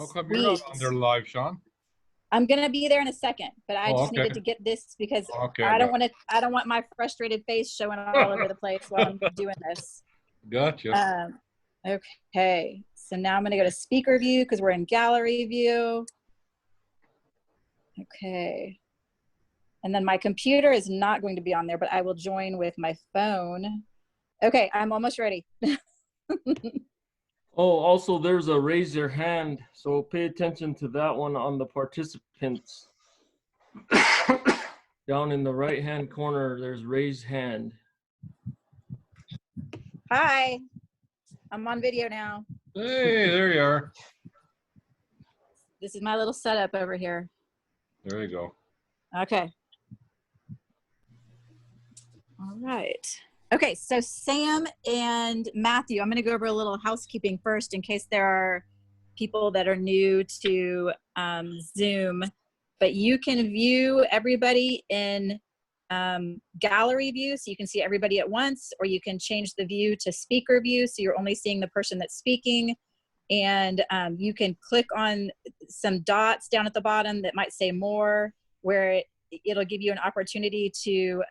How come you're not on there live, Sean? I'm gonna be there in a second, but I just okay. needed to get this because Okay, I don't want my frustrated face showing all over the place while I'm doing this. Gotcha. Okay, so now I'm gonna go to speaker view because we're in gallery view. Okay. And then my computer is not going to be on there, but I will join with my phone. Okay, I'm almost ready. Oh, also there's a raise your hand, so pay attention to that one on the participants. Down in the right hand corner, there's raise hand. Hi, I'm on video now. Hey, there you are. This is my little setup over here. There you go. Okay. All right. Okay, so Sam and Matthew, I'm going to go over a little housekeeping first in case there are people that are new to Zoom. But you can view everybody in gallery view, so you can see everybody at once, or you can change the view to speaker view, so you're only seeing the person that's speaking. And you can click on some dots down at the bottom that might say more, where it'll give you an opportunity to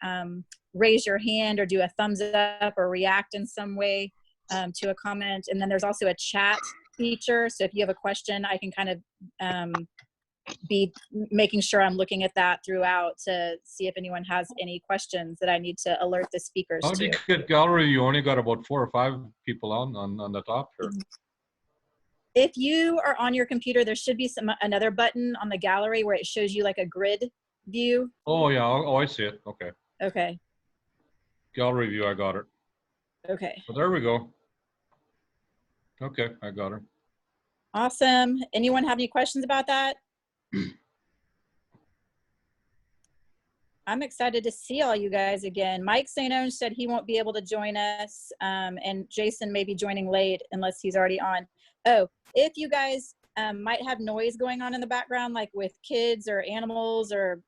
raise your hand or do a thumbs up or react in some way to a comment. And then there's also a chat feature. So if you have a question, I can kind of be making sure I'm looking at that throughout to see if anyone has any questions that I need to alert the speakers How to. do you get gallery? You only got about 4 or 5 people on the top here. If you are on your computer, there should be another button on the gallery where it shows you like a grid view. Oh yeah, oh I see it. Okay. Okay. Gallery view, I got it. Okay. So there we go. Okay, I got her. Awesome. Anyone have any questions about that? I'm excited to see all you guys again. Mike St. Onge said he won't be able to join us, and Jason may be joining late unless he's already on. Oh, if you guys might have noise going on in the background, like with kids or animals or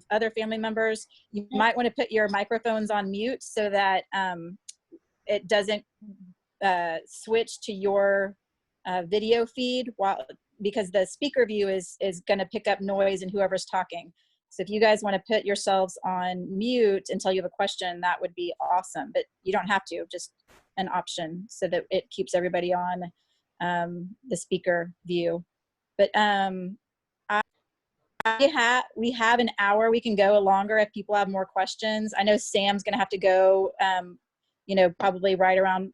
other family members, you might want to put your microphones on mute so that it doesn't switch to your video feed because the speaker view is going to pick up noise and whoever's talking. So if you guys want to put yourselves on mute until you have a question, that would be awesome. But you don't have to, just an option so that it keeps everybody on the speaker view. But we have an hour. We can go longer if people have more questions. I know Sam's going to have to go, probably right around,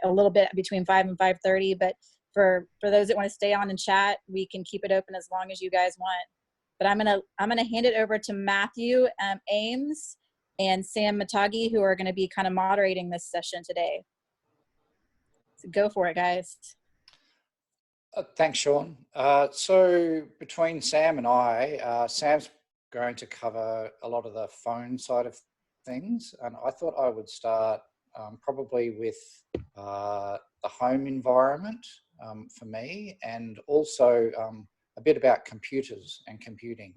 a little bit between 5 and 5:30. But for those that want to stay on and chat, we can keep it open as long as you guys want. But I'm gonna hand it over to Matthew Ames and Sam Matagi, who are going to be kind of moderating this session today. So go for it, guys. Thanks, Sean. So between Sam and I, Sam's going to cover a lot of the phone side of things, and I thought I would start probably with the home environment for me, and also a bit about computers and computing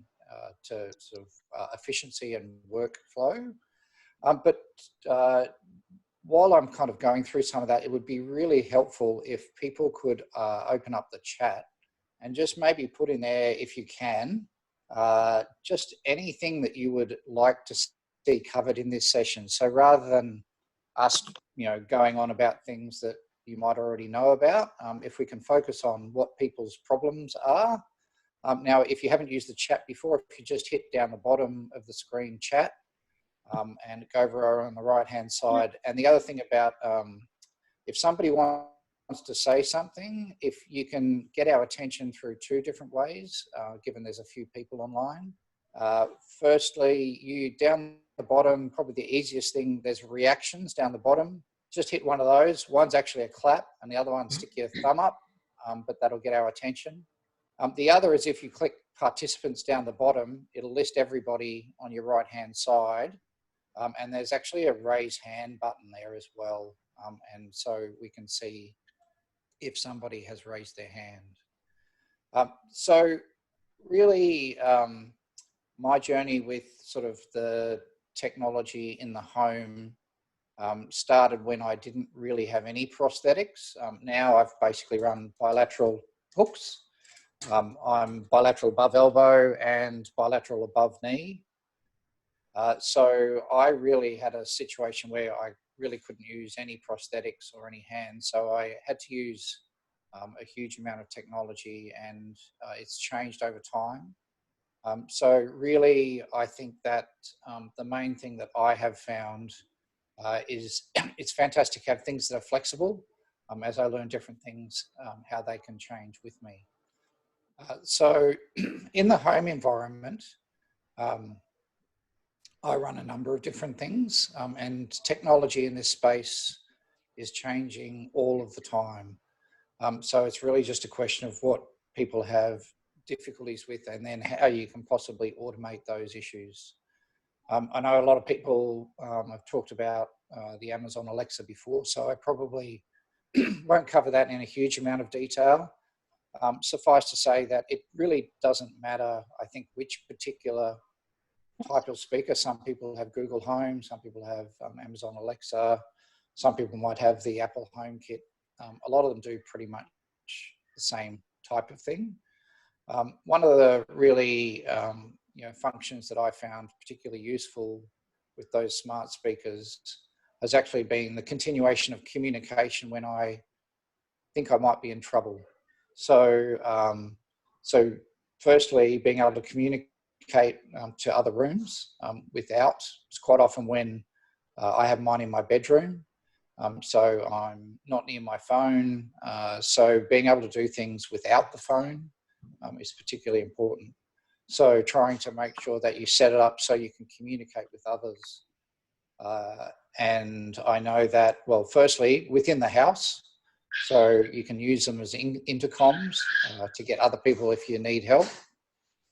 to sort of efficiency and workflow. But while I'm kind of going through some of that, it would be really helpful if people could open up the chat and just maybe put in there, if you can, just anything that you would like to see covered in this session. So rather than us, going on about things that you might already know about, if we can focus on what people's problems are. Now, if you haven't used the chat before, if you just hit down the bottom of the screen chat and go over on the right-hand side. And the other thing about if somebody wants to say something, if you can get our attention through 2 different ways, given there's a few people online. Firstly, you down the bottom, probably the easiest thing, there's reactions down the bottom. Just hit one of those. One's actually a clap and the other one's stick your thumb up, but that'll get our attention. The other is if you click participants down the bottom, it'll list everybody on your right-hand side. And there's actually a raise hand button there as well. And so we can see if somebody has raised their hand. So really, my journey with sort of the technology in the home started when I didn't really have any prosthetics. Now I've basically run bilateral hooks. I'm bilateral above elbow and bilateral above knee. So I really had a situation where I really couldn't use any prosthetics or any hands. So I had to use a huge amount of technology, and it's changed over time. So really, I think that the main thing that I have found is it's fantastic to have things that are flexible. As I learn different things, how they can change with me. So in the home environment, I run a number of different things, and technology in this space is changing all of the time. So it's really just a question of what people have difficulties with, and then how you can possibly automate those issues. I know a lot of people have talked about the Amazon Alexa before, so I probably won't cover that in a huge amount of detail. Suffice to say that it really doesn't matter, I think, which particular type of speaker. Some people have Google Home, some people have Amazon Alexa, some people might have the Apple Home Kit. A lot of them do pretty much the same type of thing. One of the really functions that I found particularly useful with those smart speakers has actually been the continuation of communication when I think I might be in trouble. So, so firstly, being able to communicate to other rooms without, it's quite often when I have mine in my bedroom, so I'm not near my phone, so being able to do things without the phone is particularly important. So trying to make sure that you set it up so you can communicate with others. And I know that, well, firstly, within the house, so you can use them as intercoms to get other people if you need help.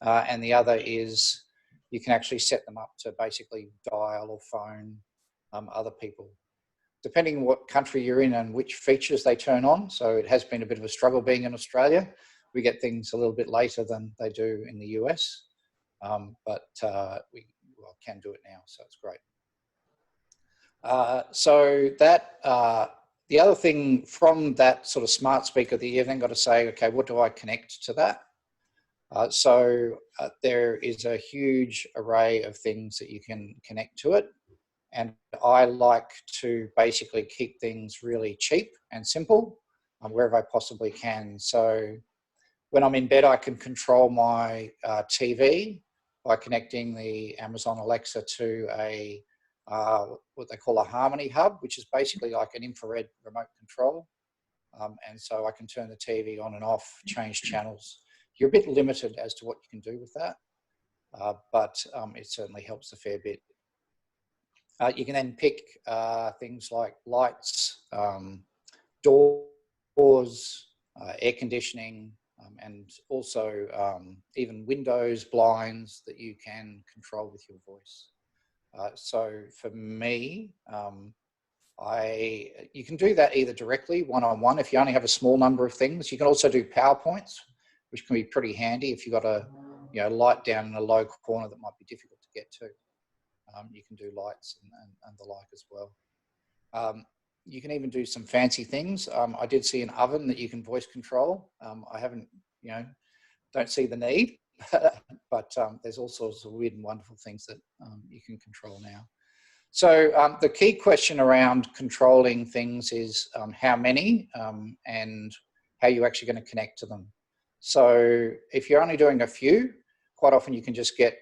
And the other is you can actually set them up to basically dial or phone other people. Depending on what country you're in and which features they turn on. So it has been a bit of a struggle being in Australia. We get things a little bit later than they do in the US, but we can do it now, so it's great. So that the other thing from that sort of smart speaker that you've then got to say, okay, what do I connect to that? So there is a huge array of things that you can connect to it. And I like to basically keep things really cheap and simple wherever I possibly can. So when I'm in bed, I can control my TV by connecting the Amazon Alexa to a what they call a Harmony Hub, which is basically like an infrared remote control. And so I can turn the TV on and off, change channels. You're a bit limited as to what you can do with that, but it certainly helps a fair bit. You can then pick things like lights, doors, air conditioning, and also even windows, blinds that you can control with your voice. So for me, you can do that either directly, one-on-one, if you only have a small number of things. You can also do PowerPoints, which can be pretty handy if you've got a light down in a low corner that might be difficult to get to. You can do lights and the like as well. You can even do some fancy things. I did see an oven that you can voice control. I haven't, don't see the need, but there's all sorts of weird and wonderful things that you can control now. So the key question around controlling things is how many and how you're actually going to connect to them. So if you're only doing a few, quite often you can just get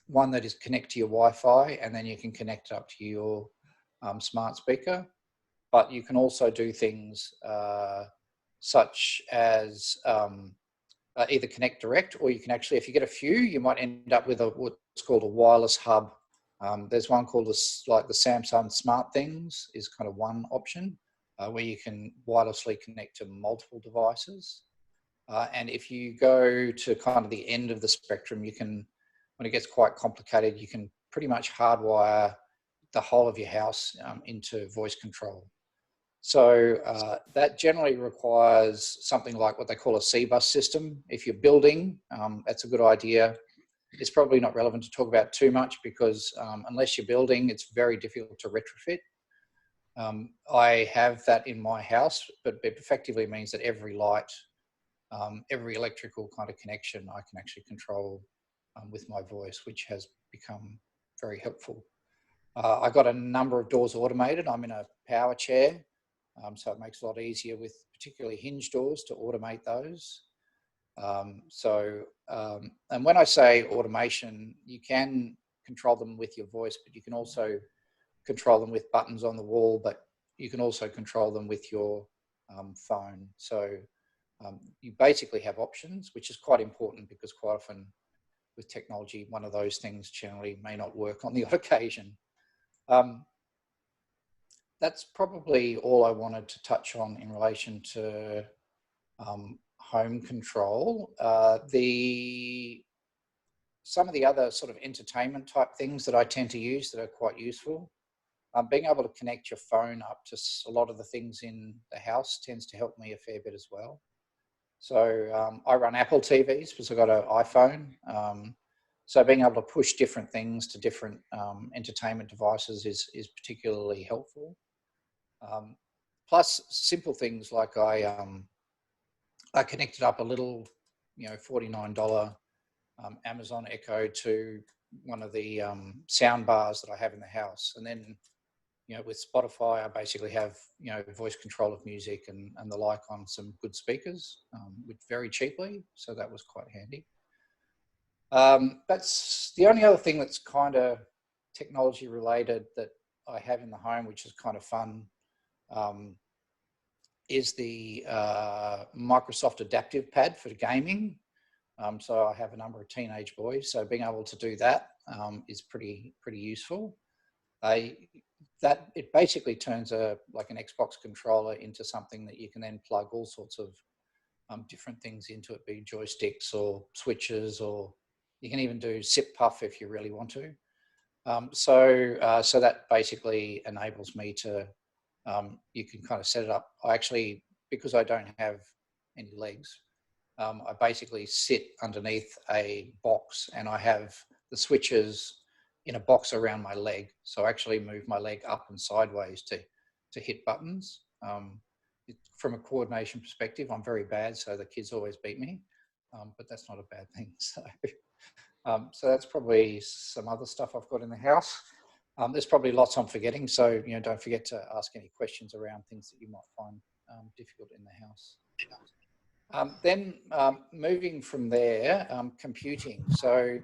one that is connect to your Wi-Fi, and then you can connect it up to your smart speaker. But you can also do things such as either connect direct, or you can actually, if you get a few, you might end up with what's called a wireless hub. There's one called like the Samsung Smart Things is kind of one option where you can wirelessly connect to multiple devices. And if you go to kind of the end of the spectrum, you can, when it gets quite complicated, you can pretty much hardwire the whole of your house into voice control. So that generally requires something like what they call a C-bus system. If you're building, that's a good idea. It's probably not relevant to talk about too much because unless you're building, it's very difficult to retrofit. I have that in my house, but it effectively means that every light every electrical kind of connection I can actually control with my voice, which has become very helpful. I got a number of doors automated. I'm in a power chair, so it makes it a lot easier with particularly hinge doors to automate those. And when I say automation, you can control them with your voice, but you can also control them with buttons on the wall, but you can also control them with your phone. So you basically have options, which is quite important because quite often with technology, one of those things generally may not work on the odd occasion. That's probably all I wanted to touch on in relation to home control. Some of the other sort of entertainment type things that I tend to use that are quite useful, being able to connect your phone up to a lot of the things in the house tends to help me a fair bit as well. So I run Apple TVs because I've got an iPhone. So being able to push different things to different entertainment devices is particularly helpful. Plus simple things like I connected up a little, $49 Amazon Echo to one of the sound bars that I have in the house. And then, with Spotify, I basically have, voice control of music and the like on some good speakers, which very cheaply. So that was quite handy. That's the only other thing that's kind of technology related that I have in the home, which is kind of fun, is the Microsoft Adaptive Pad for gaming. So I have a number of teenage boys, so being able to do that is pretty useful. It basically turns like an Xbox controller into something that you can then plug all sorts of different things into it, be joysticks or switches, or you can even do zip puff if you really want to. So that basically enables me to, you can kind of set it up. Because I don't have any legs, I basically sit underneath a box and I have the switches in a box around my leg. So I actually move my leg up and sideways to hit buttons. From a coordination perspective, I'm very bad, so the kids always beat me, but that's not a bad thing. So that's probably some other stuff I've got in the house. There's probably lots I'm forgetting, so don't forget to ask any questions around things that you might find difficult in the house. Then moving from there, computing. So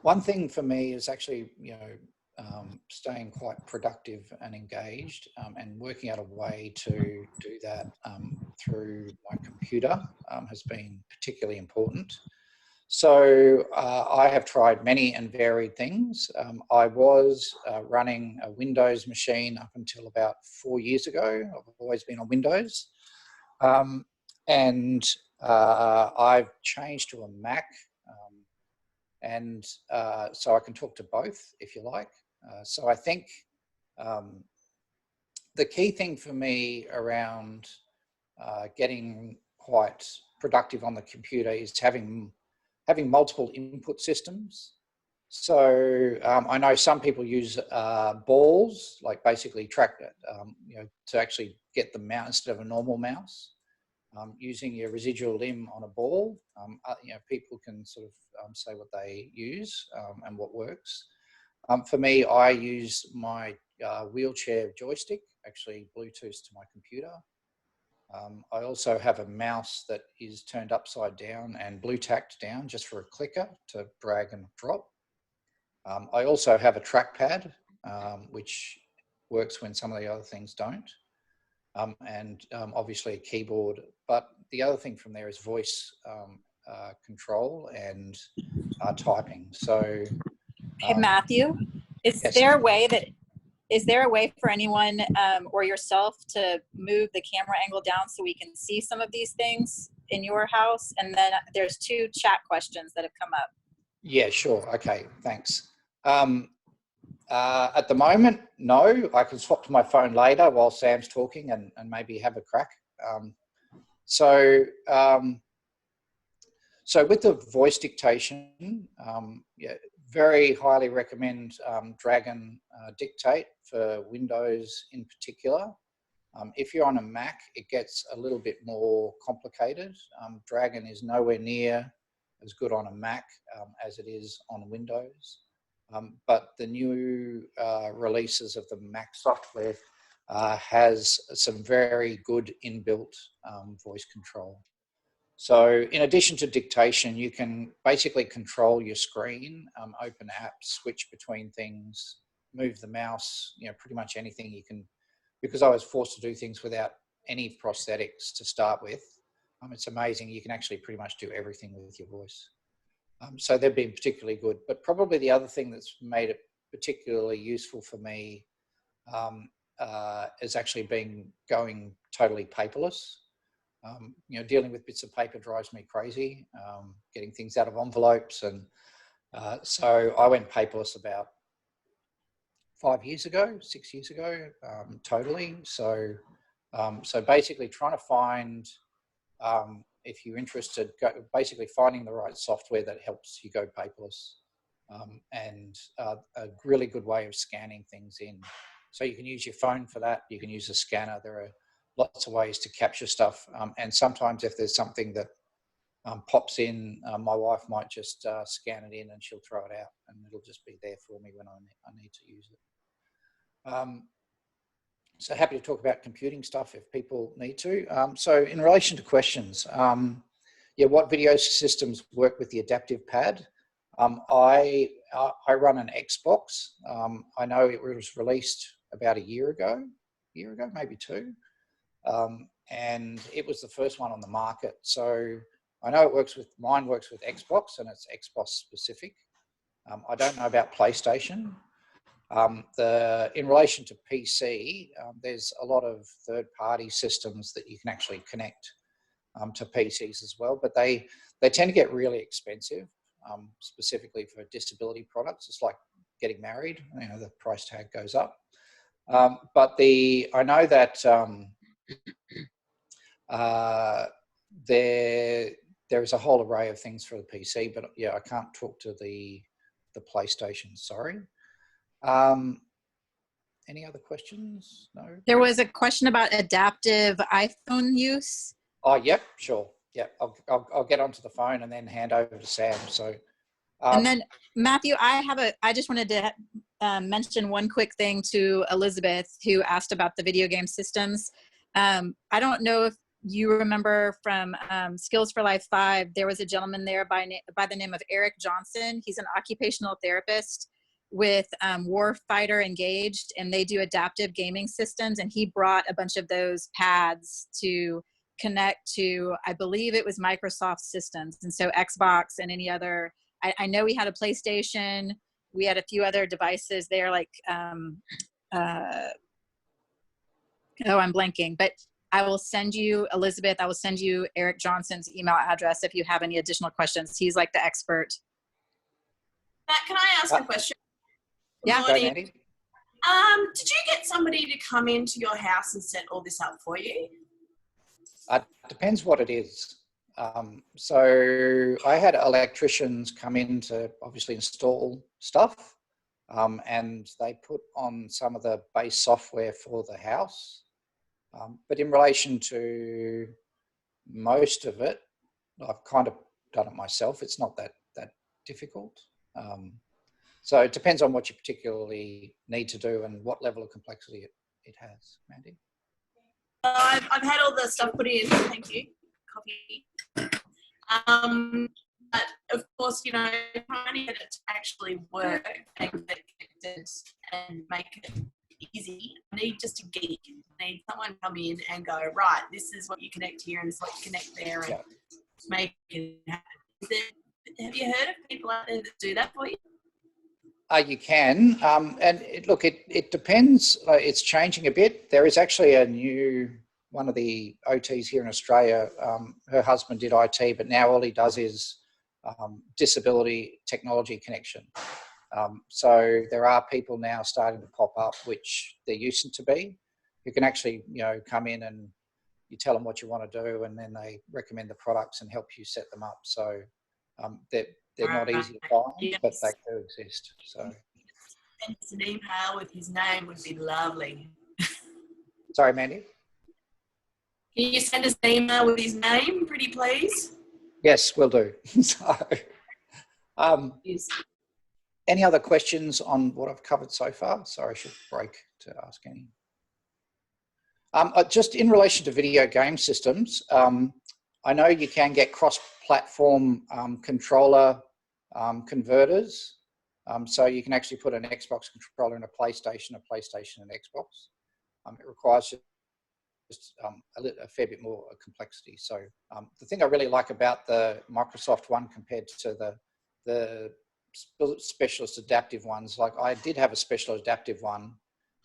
one thing for me is actually, staying quite productive and engaged, and working out a way to do that through my computer has been particularly important. So I have tried many and varied things. I was running a Windows machine up until about 4 years ago. I've always been on Windows. And I've changed to a Mac. So I can talk to both if you like. So I think the key thing for me around getting quite productive on the computer is having multiple input systems. So I know some people use balls, like basically track it, to actually get the mouse instead of a normal mouse. Using your residual limb on a ball, people can sort of say what they use and what works. For me, I use my wheelchair joystick, actually Bluetooth to my computer. I also have a mouse that is turned upside down and blue tacked down just for a clicker to drag and drop. I also have a trackpad, which works when some of the other things don't. And obviously a keyboard. But the other thing from there is voice control and typing. So, Hey, Matthew, is yes. there a way for anyone or yourself to move the camera angle down so we can see some of these things in your house? And then there's 2 chat questions that have come up. Yeah, sure. Okay, thanks. At the moment, no. I can swap to my phone later while Sam's talking and maybe have a crack. So with the voice dictation, very highly recommend Dragon Dictate for Windows in particular. If you're on a Mac, it gets a little bit more complicated. Dragon is nowhere near as good on a Mac as it is on Windows. But the new releases of the Mac software has some very good inbuilt voice control. So in addition to dictation, you can basically control your screen, open apps, switch between things, move the mouse, pretty much anything you can. Because I was forced to do things without any prosthetics to start with, it's amazing. You can actually pretty much do everything with your voice. So they've been particularly good. But probably the other thing that's made it particularly useful for me is actually going totally paperless. Dealing with bits of paper drives me crazy, getting things out of envelopes. And so I went paperless about 6 years ago, totally. So basically trying to find, if you're interested, basically finding the right software that helps you go paperless, and a really good way of scanning things in. So you can use your phone for that. You can use a scanner. There are lots of ways to capture stuff. And sometimes if there's something that pops in, my wife might just scan it in and she'll throw it out and it'll just be there for me when I need to use it. So happy to talk about computing stuff if people need to. So in relation to questions, what video systems work with the adaptive pad? I run an Xbox. I know it was released about a year ago, maybe 2. And it was the first one on the market. So I know mine works with Xbox and it's Xbox specific. I don't know about PlayStation. In relation to PC, there's a lot of third-party systems that you can actually connect to PCs as well, but they tend to get really expensive, specifically for disability products. It's like getting married, the price tag goes up. But I know that there is a whole array of things for the PC, but I can't talk to the PlayStation, sorry. Any other questions? No. There was a question about adaptive iPhone use. Oh, yep, sure. Yep, I'll get onto the phone and then hand over to Sam. So, and then Matthew, I just wanted to mention one quick thing to Elizabeth, who asked about the video game systems. I don't know if you remember from Skills for Life 5, there was a gentleman there by the name of Eric Johnson. He's an occupational therapist with Warfighter Engaged, and they do adaptive gaming systems. And he brought a bunch of those pads to connect to, I believe it was Microsoft systems. And so Xbox and any other, I know we had a PlayStation. We had a few other devices there, like, I'm blanking, but I will send you, Elizabeth, I will send you Eric Johnson's email address if you have any additional questions. He's like the expert. Matt, can I ask a question? Yeah. Go, Mandy. Did you get somebody to come into your house and set all this up for you? Depends what it is. So I had electricians come in to obviously install stuff, and they put on some of the base software for the house. But in relation to most of it, I've kind of done it myself. It's not that difficult. So it depends on what you particularly need to do and what level of complexity it has. Mandy? I've had all the stuff put in. Thank you. Copy. But of course, trying to get it to actually work and get connected and make it easy, I need just a geek. I need someone to come in and go, right, this is what you connect here and this is what you connect there, and make it happen. Have you heard of people out there that do that for you? You can, and it depends. It's changing a bit. There is actually one of the OTs here in Australia. Her husband did IT, but now all he does is disability technology connection. So there are people now starting to pop up, which there used to be, who can actually come in and you tell them what you want to do, and then they recommend the products and help you set them up. So they're not easy to find, but they do exist. So, and an email with his name would be lovely. Sorry, Mandy. Can you send us an email with his name, pretty please? Yes, will do. So, Yes. any other questions on what I've covered so far? Sorry, I should break to ask any. Just in relation to video game systems, I know you can get cross-platform controller converters. So you can actually put an Xbox controller in a PlayStation and Xbox. It requires just a fair bit more complexity. So the thing I really like about the Microsoft one compared to the specialist adaptive ones, like I did have a special adaptive one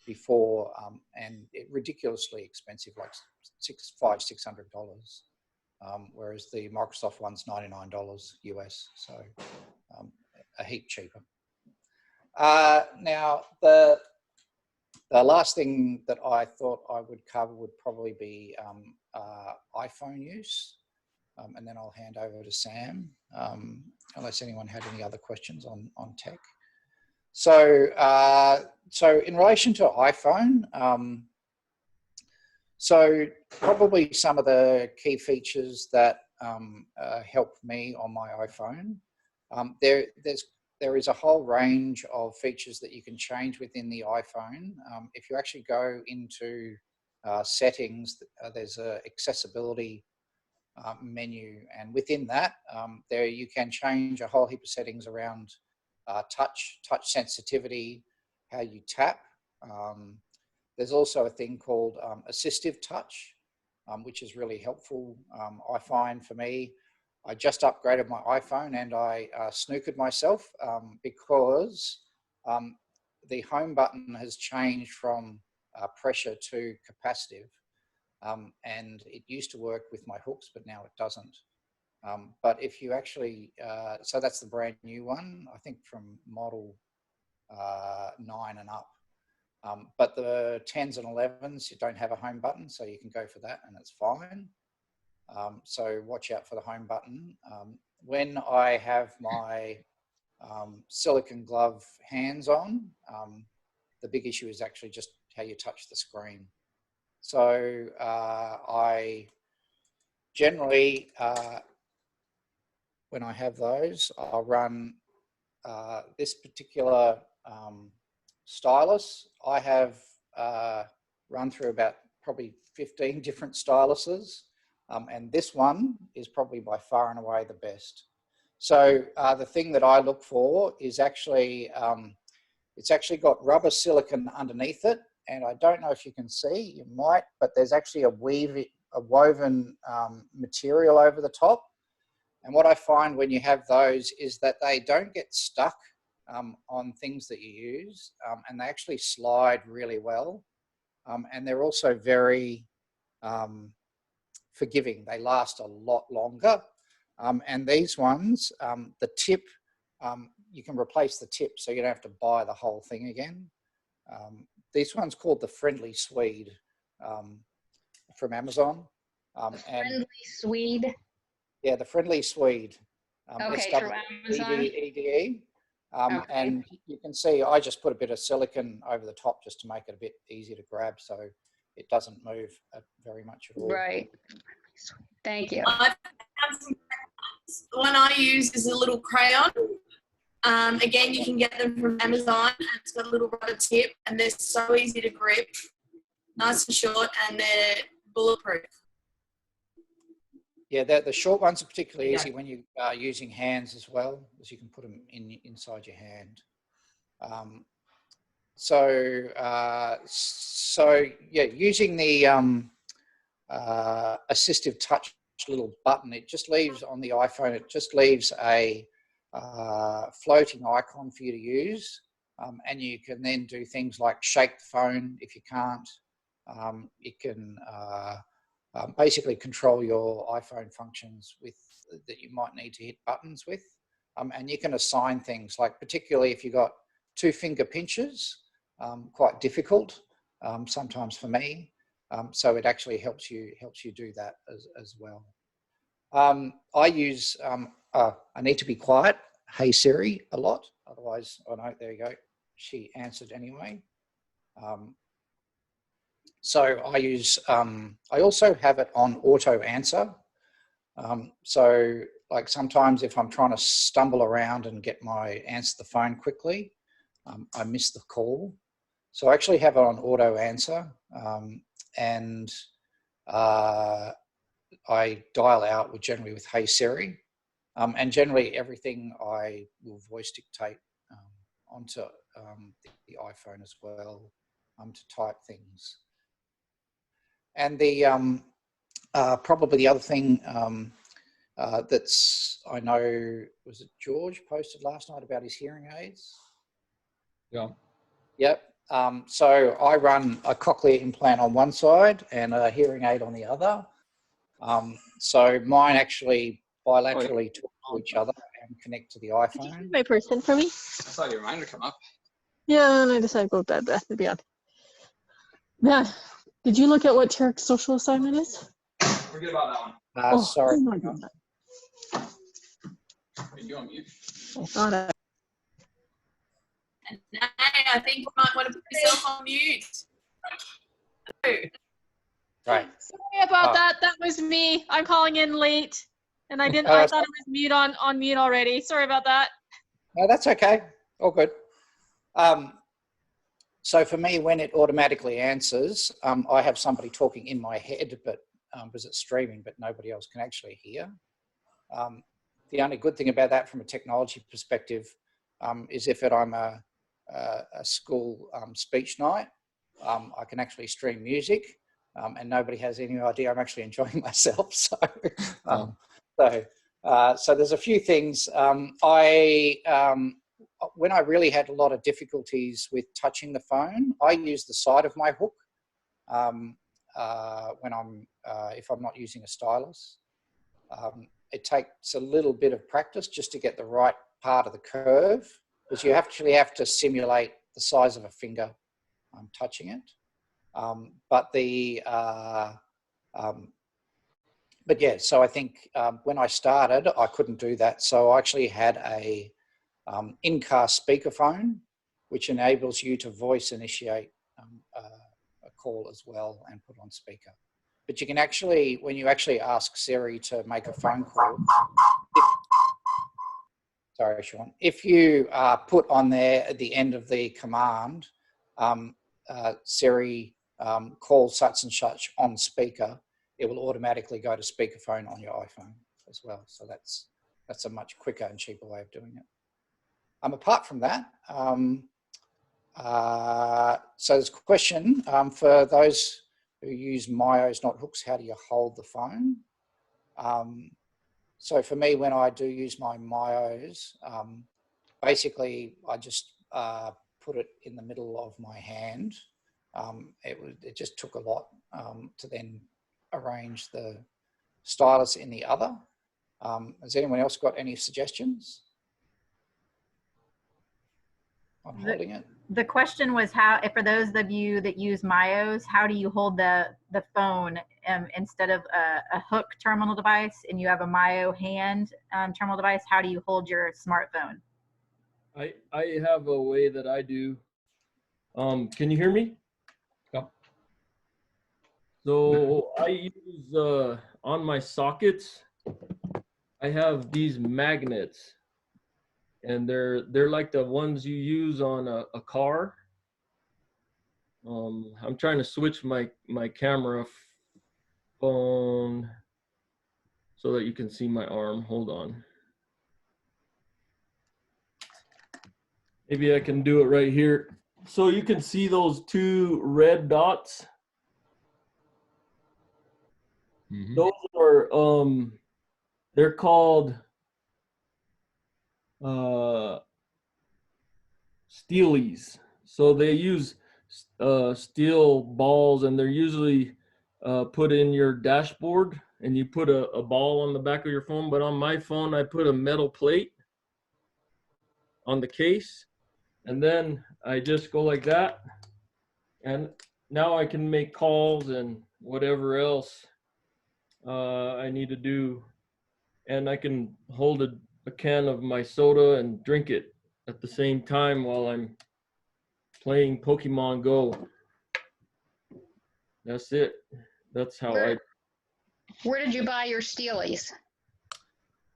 before, and it ridiculously expensive, like $600. Whereas the Microsoft one's $99 US, so a heap cheaper. Now the last thing that I thought I would cover would probably be iPhone use, and then I'll hand over to Sam, unless anyone had any other questions on tech. So, so in relation to iPhone, so probably some of the key features that help me on my iPhone, there is a whole range of features that you can change within the iPhone. If you actually go into settings, there's a accessibility menu, and within that, there you can change a whole heap of settings around touch sensitivity, how you tap. There's also a thing called assistive touch, which is really helpful. I find for me, I just upgraded my iPhone and I snookered myself because the home button has changed from pressure to capacitive. And it used to work with my hooks, but now it doesn't. But if you actually, so that's the brand new one, I think from model 9 and up. But the 10s and 11s, you don't have a home button, so you can go for that and it's fine. So watch out for the home button. When I have my silicone glove hands on, the big issue is actually just how you touch the screen. So I generally, when I have those, I'll run this particular stylus. I have run through about probably 15 different styluses, and this one is probably by far and away the best. So the thing that I look for is actually, it's actually got rubber silicone underneath it, and I don't know if you can see, you might, but there's actually a woven material over the top. And what I find when you have those is that they don't get stuck on things that you use, and they actually slide really well. And they're also very forgiving. They last a lot longer. And these ones, the tip, you can replace the tip so you don't have to buy the whole thing again. This one's called the Friendly Swede from Amazon. Friendly Swede? Yeah, the Friendly Swede. Okay, from Amazon. SWEDE. Okay. And you can see I just put a bit of silicone over the top just to make it a bit easier to grab so it doesn't move very much at all. Right. Thank you. I found some crayons. The one I use is a little crayon. Again, you can get them from Amazon, and it's got a little rubber tip, and they're so easy to grip, nice and short, and they're bulletproof. Yeah, the short ones are particularly easy when you are using hands as well, as you can put them inside your hand. So yeah, using the assistive touch little button, it just leaves on the iPhone, it just leaves a floating icon for you to use. And you can then do things like shake the phone if you can't. You can basically control your iPhone functions with that you might need to hit buttons with. And you can assign things, like particularly if you've got 2-finger pinches, quite difficult sometimes for me. So it actually helps you do that as well. I use, I need to be quiet, Hey Siri, a lot. Otherwise, oh no, there you go. She answered anyway. So I use, I also have it on auto answer. So like sometimes if I'm trying to stumble around and answer the phone quickly, I miss the call. So I actually have it on auto answer, and I dial out generally with Hey Siri, and generally everything I will voice dictate onto the iPhone as well, to type things. And the probably the other thing that's, I know, was it George posted last night about his hearing aids? Yeah. Yep. So I run a cochlear implant on one side and a hearing aid on the other. So mine actually bilaterally talk to each other and connect to the iPhone. My person for me? I saw your reminder come up. Yeah, and I decided to go to bed to be on. Yeah. Did you look at what Tarek's social assignment is? Forget about that one. Sorry. I'm not doing that. Are you on mute? I thought And now I think you might want to put yourself on mute. Right. Sorry about that. That was me. I'm calling in late, and I didn't. I thought it was mute on mute already. Sorry about that. No, that's okay. All good. So for me, when it automatically answers, I have somebody talking in my head, but because it's streaming, but nobody else can actually hear. The only good thing about that from a technology perspective is if I'm a school speech night, I can actually stream music, and nobody has any idea I'm actually enjoying myself. So, so there's a few things. When I really had a lot of difficulties with touching the phone, I use the side of my hook when if I'm not using a stylus. It takes a little bit of practice just to get the right part of the curve, because you actually have to simulate the size of a finger touching it. But yeah, so I think when I started, I couldn't do that. So I actually had a in-car speakerphone, which enables you to voice initiate a call as well and put on speaker. But you can actually, when you actually ask Siri to make a phone call, sorry, Sean, if you put on there at the end of the command, Siri call such and such on speaker, it will automatically go to speakerphone on your iPhone as well. So that's a much quicker and cheaper way of doing it. Apart from that, so there's a question for those who use myos, not hooks, how do you hold the phone? So for me, when I do use my myos, basically I just put it in the middle of my hand. It just took a lot to then arrange the stylus in the other. Has anyone else got any suggestions on holding it? The question was how, for those of you that use myos, how do you hold the phone instead of a hook terminal device and you have a myo hand terminal device? How do you hold your smartphone? I have a way that I do. Can you hear me? Yep. So I use on my sockets, I have these magnets. And they're like the ones you use on a car. I'm trying to switch my camera phone so that you can see my arm. Hold on. Maybe I can do it right here. So you can see those two red dots. Mm-hmm. Those are they're called steelies. So they use steel balls, and they're usually put in your dashboard, and you put a ball on the back of your phone. But on my phone, I put a metal plate on the case, and then I just go like that, and now I can make calls and whatever else I need to do, and I can hold a can of my soda and drink it at the same time while I'm playing Pokemon Go. That's it. That's how Where did you buy your Steelies?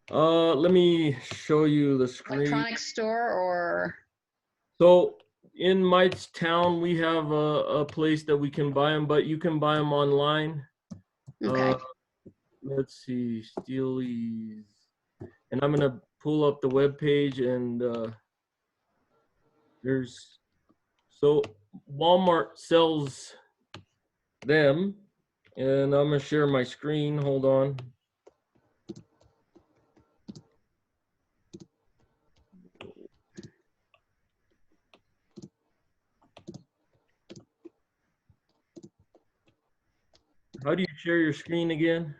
Let me show you the screen. Electronic store or? So in my town, we have a place that we can buy them, but you can buy them online. Okay. Let's see, Steelies. And I'm gonna pull up the web page, and so Walmart sells them, and I'm gonna share my screen. Hold on. How do you share your screen again?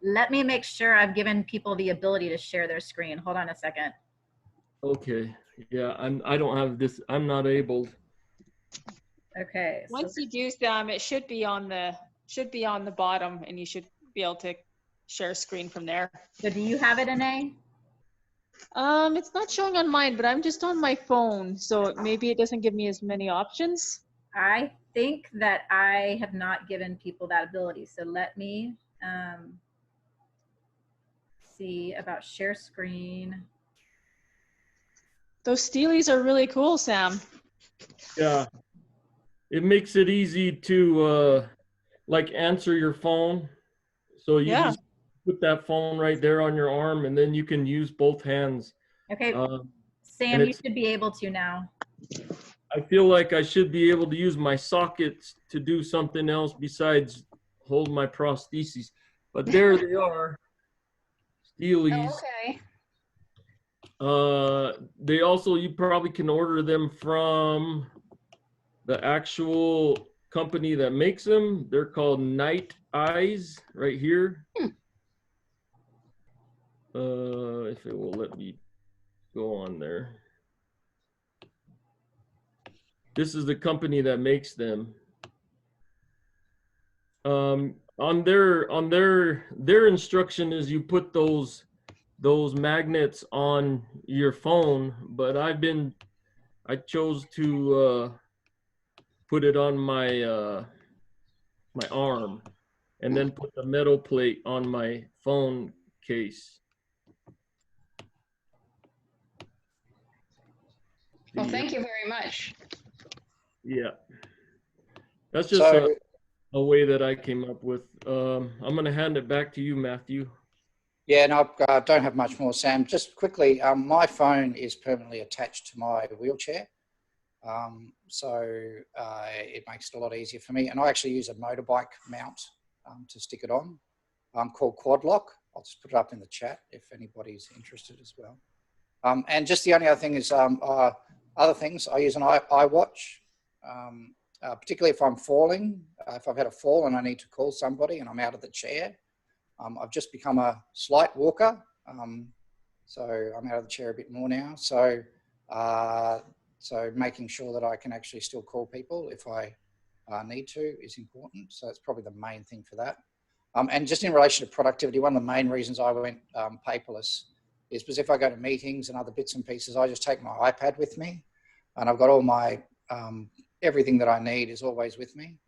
Let me make sure I've given people the ability to share their screen. Hold on a second. Okay. Yeah, I don't have this. I'm not able. Okay. Once you do, Sam, it should be on the bottom, and you should be able to share screen from there. So do you have it, Anae? It's not showing on mine, but I'm just on my phone, so maybe it doesn't give me as many options. I think that I have not given people that ability. So let me see about share screen. Those Steelies are really cool, Sam. Yeah. It makes it easy to like answer your phone. So you just put that phone right there on your arm, and then you can use both hands. Okay, Sam, you should be able to now. I feel like I should be able to use my sockets to do something else besides hold my prostheses. But there they are, Steelies. Oh, okay. They also, you probably can order them from the actual company that makes them. They're called Night Eyes right here. If it will let me go on there. This is the company that makes them. On their instruction is you put those magnets on your phone, but I chose to put it on my my arm, and then put the metal plate on my phone case. Well, thank you very much. Yeah, that's just a way that I came up with. I'm going to hand it back to you, Matthew. Yeah, no, I don't have much more, Sam. Just quickly, my phone is permanently attached to my wheelchair. So it makes it a lot easier for me. And I actually use a motorbike mount to stick it on, called Quad Lock. I'll just put it up in the chat if anybody's interested as well. And just the only other thing is other things. I use an iWatch, particularly if I'm falling. If I've had a fall and I need to call somebody and I'm out of the chair. I've just become a slight walker. So I'm out of the chair a bit more now. So so making sure that I can actually still call people if I need to is important. So that's probably the main thing for that. And just in relation to productivity, one of the main reasons I went paperless is because if I go to meetings and other bits and pieces, I just take my iPad with me, and I've got all my, everything that I need is always with me.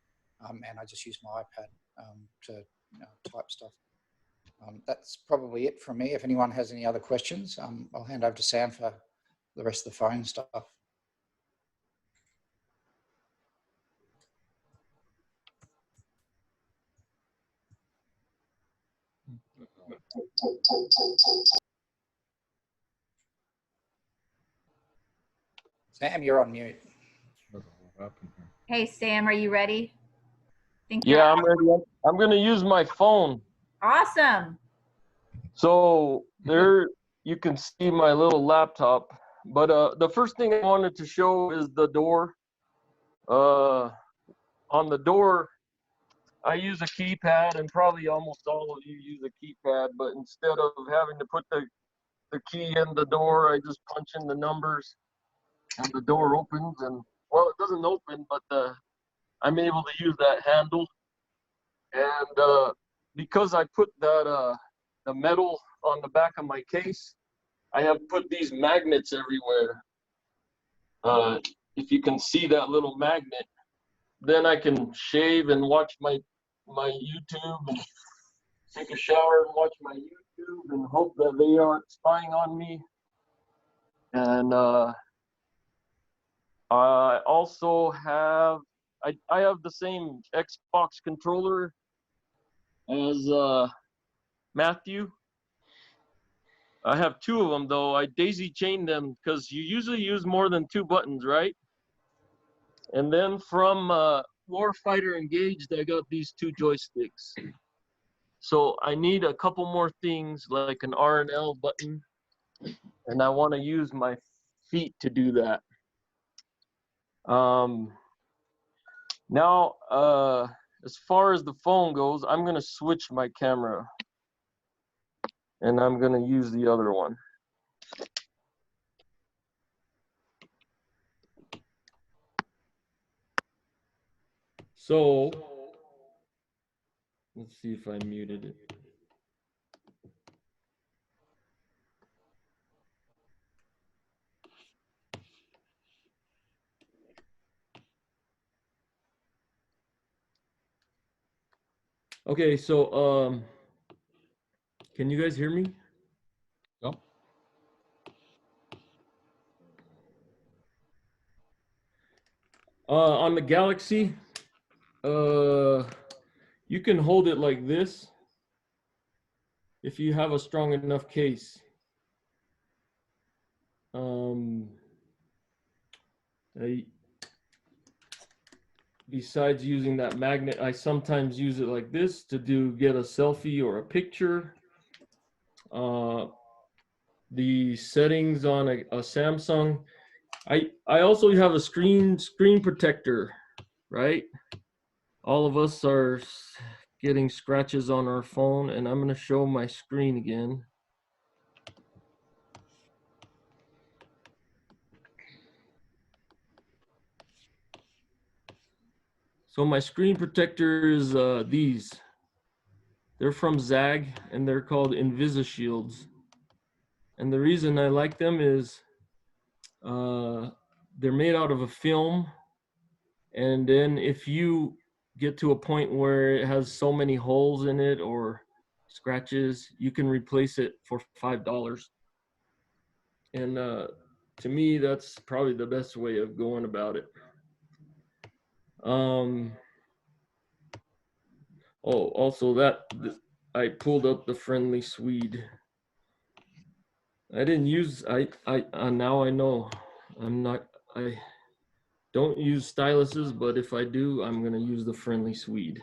And I just use my iPad to type stuff. That's probably it from me. If anyone has any other questions, I'll hand over to Sam for the rest of the phone stuff. Sam, you're on mute. Hey, Sam, are you ready? Yeah, I'm ready. I'm going to use my phone. Awesome. So there you can see my little laptop. But the first thing I wanted to show is the door. On the door, I use a keypad, and probably almost all of you use a keypad, but instead of having to put the key in the door, I just punch in the numbers and the door opens. And well, it doesn't open, but I'm able to use that handle. And because I put that the metal on the back of my case, I have put these magnets everywhere. if you can see that little magnet, then I can shave and watch my YouTube and take a shower and watch my YouTube and hope that they aren't spying on me. And I also have, I have the same Xbox controller as Matthew. I have 2 of them though. I daisy chained them because you usually use more than 2 buttons, right? And then from Warfighter Engaged, I got these 2 joysticks. So I need a couple more things like an R and L button, and I want to use my feet to do that. Now, as far as the phone goes, I'm gonna switch my camera, and I'm gonna use the other one. So, let's see if I muted it. Okay, so can you guys hear me? Yep. On the Galaxy, you can hold it like this if you have a strong enough case. Besides using that magnet, I sometimes use it like this to get a selfie or a picture. The settings on a Samsung, I also have a screen protector, right? All of us are getting scratches on our phone, and I'm going to show my screen again. So my screen protectors, these. They're from Zag, and they're called InvisiShields. And the reason I like them is they're made out of a film. And then if you get to a point where it has so many holes in it or scratches, you can replace it for $5. And to me, that's probably the best way of going about it. Oh, also I pulled up the Friendly Swede. I didn't use, now I know I don't use styluses, but if I do, I'm gonna use the Friendly Swede.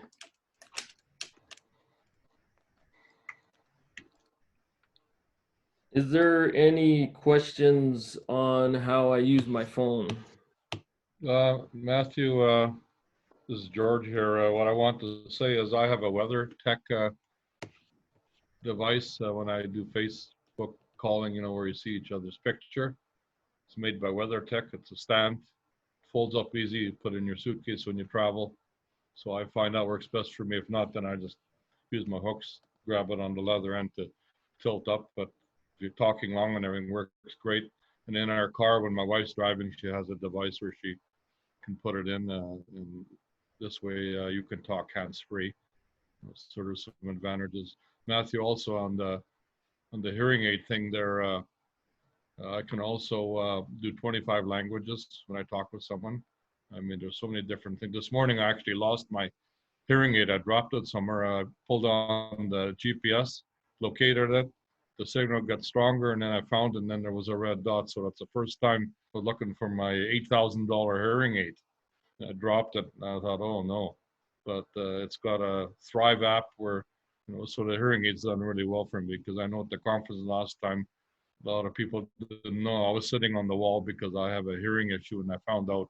Is there any questions on how I use my phone? Matthew, this is George here. What I want to say is I have a WeatherTech device when I do Facebook calling, you know, where you see each other's picture. It's made by WeatherTech. It's a stand, folds up easy, you put it in your suitcase when you travel. So I find that works best for me. If not, then I just use my hooks, grab it on the leather end to tilt up. But if you're talking long and everything works great. And in our car, when my wife's driving, she has a device where she can put it in, and this way you can talk hands-free. Sort of some advantages. Matthew, also on the hearing aid thing there, I can also do 25 languages when I talk with someone. I mean, there's so many different things. This morning I actually lost my hearing aid. I dropped it somewhere. I pulled on the GPS, located it. The signal got stronger, and then I found it, and then there was a red dot. So that's the first time I was looking for my $8,000 hearing aid. I dropped it, and I thought, oh no. But it's got a Thrive app where, you know, so the hearing aid's done really well for me, because I know at the conference last time, a lot of people didn't know. I was sitting on the wall because I have a hearing issue, and I found out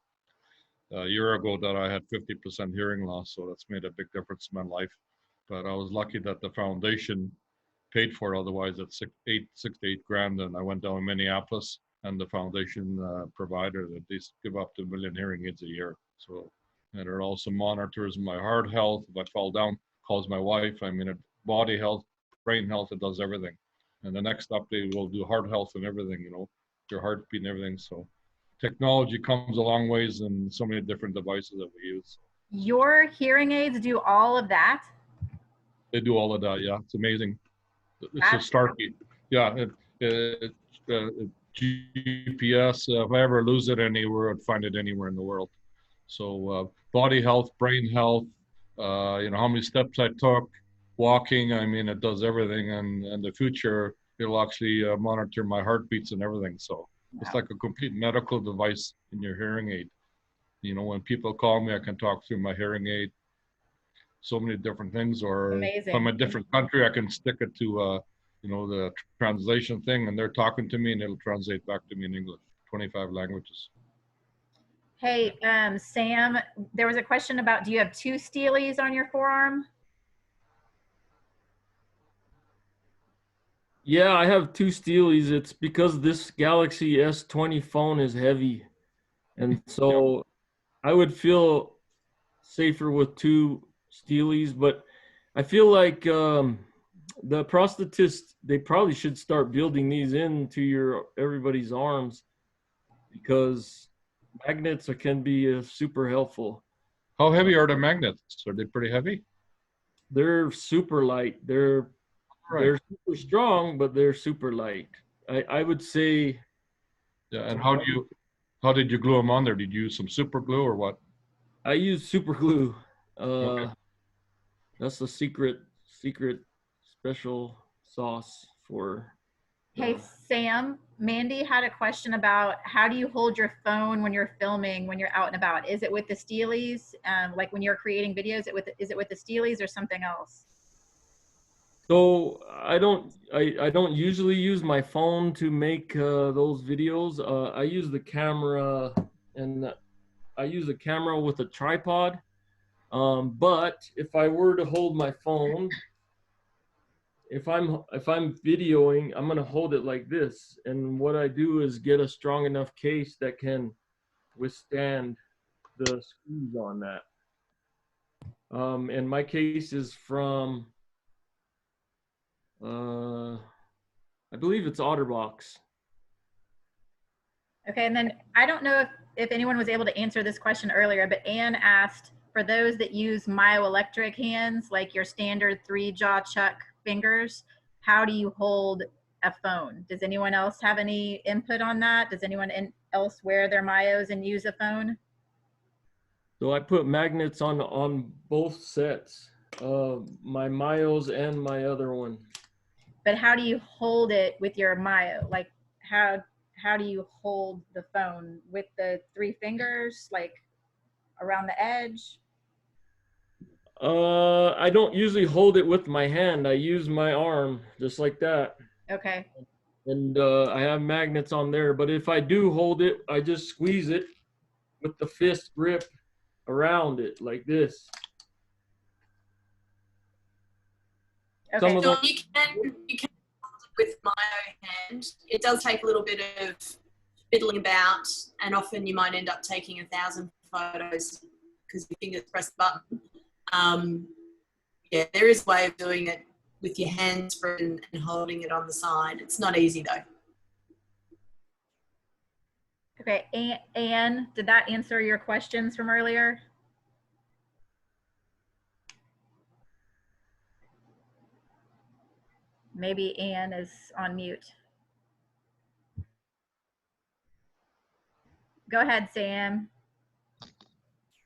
a year ago that I had 50% hearing loss. So that's made a big difference in my life. But I was lucky that the foundation paid for it. Otherwise, it's 6 to 8 grand. And I went down in Minneapolis, and the foundation provided that they give up to 1 million hearing aids a year. So, and it also monitors my heart health. If I fall down, calls my wife. I mean, body health, brain health, it does everything. And the next update will do heart health and everything, you know, your heartbeat and everything. So technology comes a long ways and so many different devices that we use. Your hearing aids do all of that? They do all of that. Yeah, it's amazing. It's That's- a Starkey. Yeah, GPS. If I ever lose it anywhere, I'd find it anywhere in the world. So body health, brain health, how many steps I took, walking. I mean, it does everything. And in the future, it'll actually monitor my heartbeats and everything. So it's like a complete medical device in your hearing aid. When people call me, I can talk through my hearing aid. So many different things. Or Amazing. if I'm in a different country, I can stick it to the translation thing, and they're talking to me, and it'll translate back to me in English, 25 languages. Hey, Sam, there was a question about, do you have 2 Steelies on your forearm? Yeah, I have 2 Steelies. It's because this Galaxy S20 phone is heavy. And so I would feel safer with 2 Steelies, but I feel like the prosthetists, they probably should start building these into everybody's arms, because magnets can be super helpful. How heavy are the magnets? Are they pretty heavy? They're super light. They're super strong, but they're super light. I would say. Yeah, and how did you glue them on there? Did you use some super glue or what? I use super glue. Okay. That's the secret special sauce for. Hey, Sam, Mandy had a question about, how do you hold your phone when you're filming, when you're out and about? Is it with the Steelies? Like when you're creating videos, is it with the Steelies or something else? So I don't usually use my phone to make those videos. I use the camera, and I use a camera with a tripod. But if I were to hold my phone, if I'm videoing, I'm gonna hold it like this. And what I do is get a strong enough case that can withstand the screws on that. And my case is from, I believe it's OtterBox. Okay, and then I don't know if anyone was able to answer this question earlier, but Anne asked, for those that use myoelectric hands, like your standard 3-jaw chuck fingers, how do you hold a phone? Does anyone else have any input on that? Does anyone else wear their myos and use a phone? So I put magnets on both sets, my myos and my other one. But how do you hold it with your myo? Like how do you hold the phone? With the 3 fingers, like around the edge? I don't usually hold it with my hand. I use my arm just like that. Okay. And I have magnets on there. But if I do hold it, I just squeeze it with the fist grip around it like this. Okay. Some of them, You can with my own hand. It does take a little bit of fiddling about, and often you might end up taking 1,000 photos because your fingers press the button. Yeah, there is a way of doing it with your hands and holding it on the side. It's not easy though. Okay, Anne, did that answer your questions from earlier? Maybe Anne is on mute. Go ahead, Sam.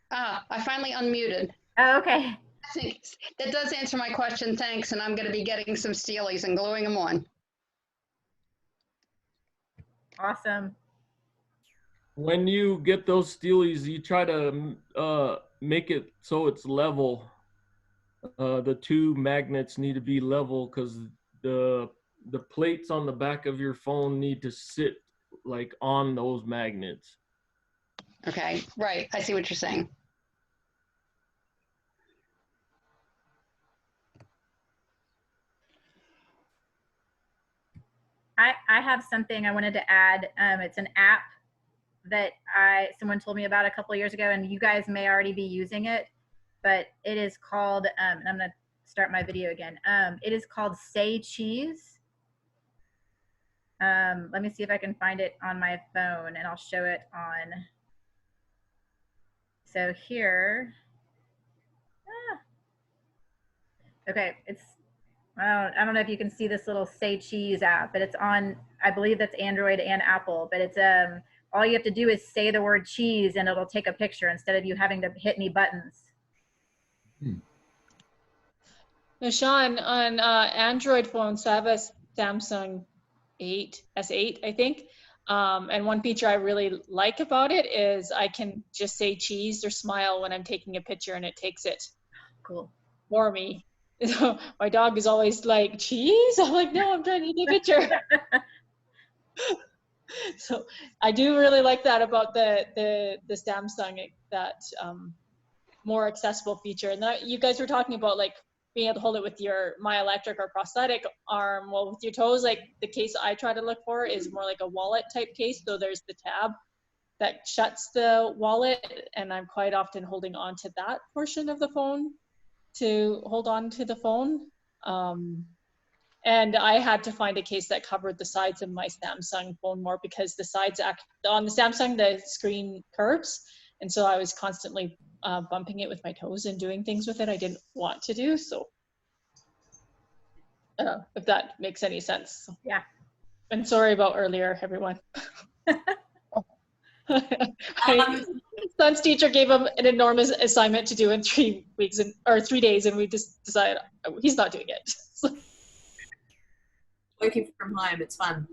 I finally unmuted. Oh, okay. I think that does answer my question, thanks, and I'm going to be getting some Steelies and gluing them on. Awesome. when you get those Steelies, you try to make it so it's level. The 2 magnets need to be level, because the plates on the back of your phone need to sit like on those magnets. Okay, right. I see what you're saying. I have something I wanted to add. It's an app that someone told me about a couple of years ago, and you guys may already be using it, but it is called, and I'm going to start my video again. It is called Say Cheese. Let me see if I can find it on my phone, and I'll show it on. So here, okay, it's, I don't know if you can see this little Say Cheese app, but it's on, I believe that's Android and Apple, but it's, all you have to do is say the word cheese and it'll take a picture instead of you having to hit any buttons. Now, Sean, on Android phones, I have a Samsung 8, S8, I think. And one feature I really like about it is I can just say cheese or smile when I'm taking a picture and it takes it Cool. for me. So my dog is always like, cheese? I'm like, no, I'm trying to take a picture. So I do really like that about the Samsung, that more accessible feature. And that you guys were talking about, like, being able to hold it with your myoelectric or prosthetic arm. Well, with your toes, like the case I try to look for is more like a wallet type case. So there's the tab that shuts the wallet, and I'm quite often holding on to that portion of the phone to hold on to the phone. And I had to find a case that covered the sides of my Samsung phone more, because the sides on the Samsung, the screen curves. And so I was constantly bumping it with my toes and doing things with it I didn't want to do. So if that makes any sense. Yeah. And sorry about earlier, everyone. My son's teacher gave him an enormous assignment to do in 3 weeks or 3 days, and we just decided he's not doing it. Working from home, it's fun.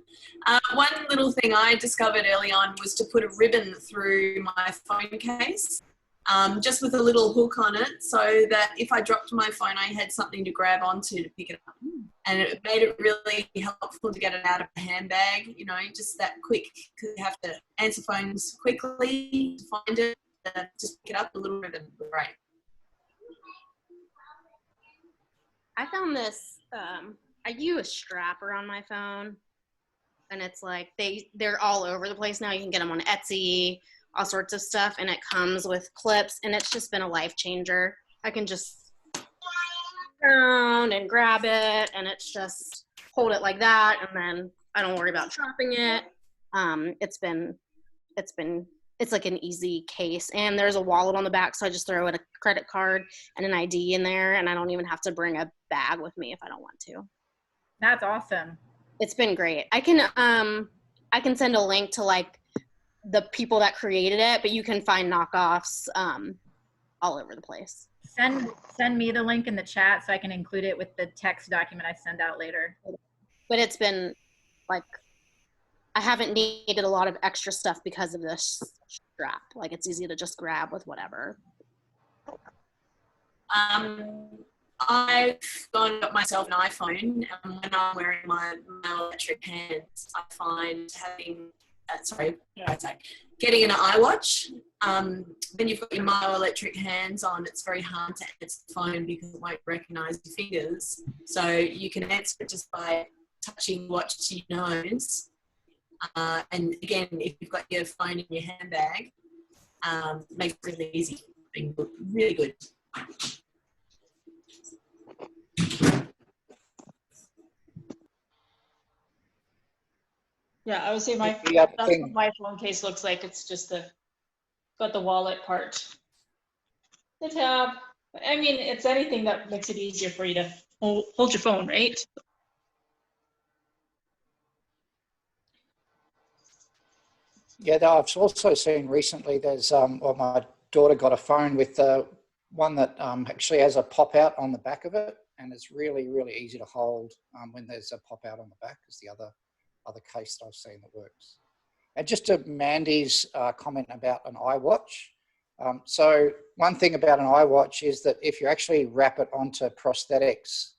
One little thing I discovered early on was to put a ribbon through my phone case, just with a little hook on it, so that if I dropped my phone, I had something to grab onto to pick it up. And it made it really helpful to get it out of the handbag, you know, just that quick, because you have to answer phones quickly to find it, just pick it up, a little ribbon, great. I found this, I use a strap around my phone, and it's like they're all over the place now. You can get them on Etsy, all sorts of stuff, and it comes with clips, and it's just been a life changer. I can just down and grab it, and it's just hold it like that, and then I don't worry about dropping it. It's like an easy case, and there's a wallet on the back, so I just throw in a credit card and an ID in there, and I don't even have to bring a bag with me if I don't want to. That's awesome. It's been great. I can send a link to like the people that created it, but you can find knockoffs all over the place. Send me the link in the chat so I can include it with the text document I send out later. But it's been like, I haven't needed a lot of extra stuff because of this strap. Like, it's easy to just grab with whatever. I've gone and got myself an iPhone, and when I'm wearing my electric hands, I find having, getting an iWatch, when you've got your myoelectric hands on, it's very hard to answer the phone because it won't recognize your fingers. So you can answer it just by touching the watch to your nose. And again, if you've got your phone in your handbag, makes it really easy. Really good. Yeah, I would say that's what my phone case looks like. It's just got the wallet part. The tab. I mean, it's anything that makes it easier for you to hold your phone, right? Yeah, I've also seen recently there's, well, my daughter got a phone with one that actually has a pop out on the back of it, and it's really, really easy to hold when there's a pop out on the back, is the other case that I've seen that works. And just to Mandy's comment about an iWatch. So one thing about an iWatch is that if you actually wrap it onto prosthetics,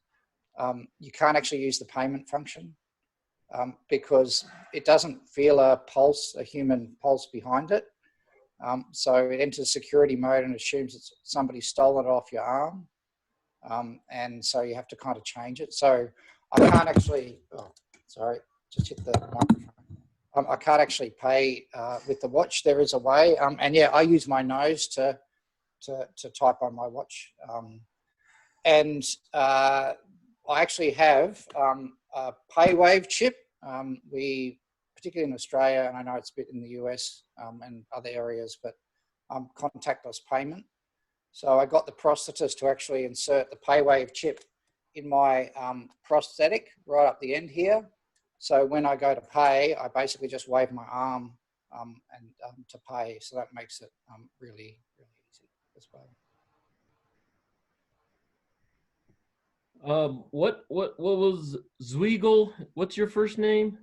you can't actually use the payment function because it doesn't feel a pulse, a human pulse behind it. So it enters security mode and assumes it's somebody stolen it off your arm. And so you have to kind of change it. So I can't actually, just hit the microphone. I can't actually pay with the watch. There is a way, and yeah, I use my nose to type on my watch. And I actually have a PayWave chip We, particularly in Australia, and I know it's a bit in the US and other areas, but contactless payment. So I got the prosthetist to actually insert the PayWave chip in my prosthetic right up the end here. So when I go to pay, I basically just wave my arm to pay. So that makes it really, really easy as well. What was Zweigel? What's your first name?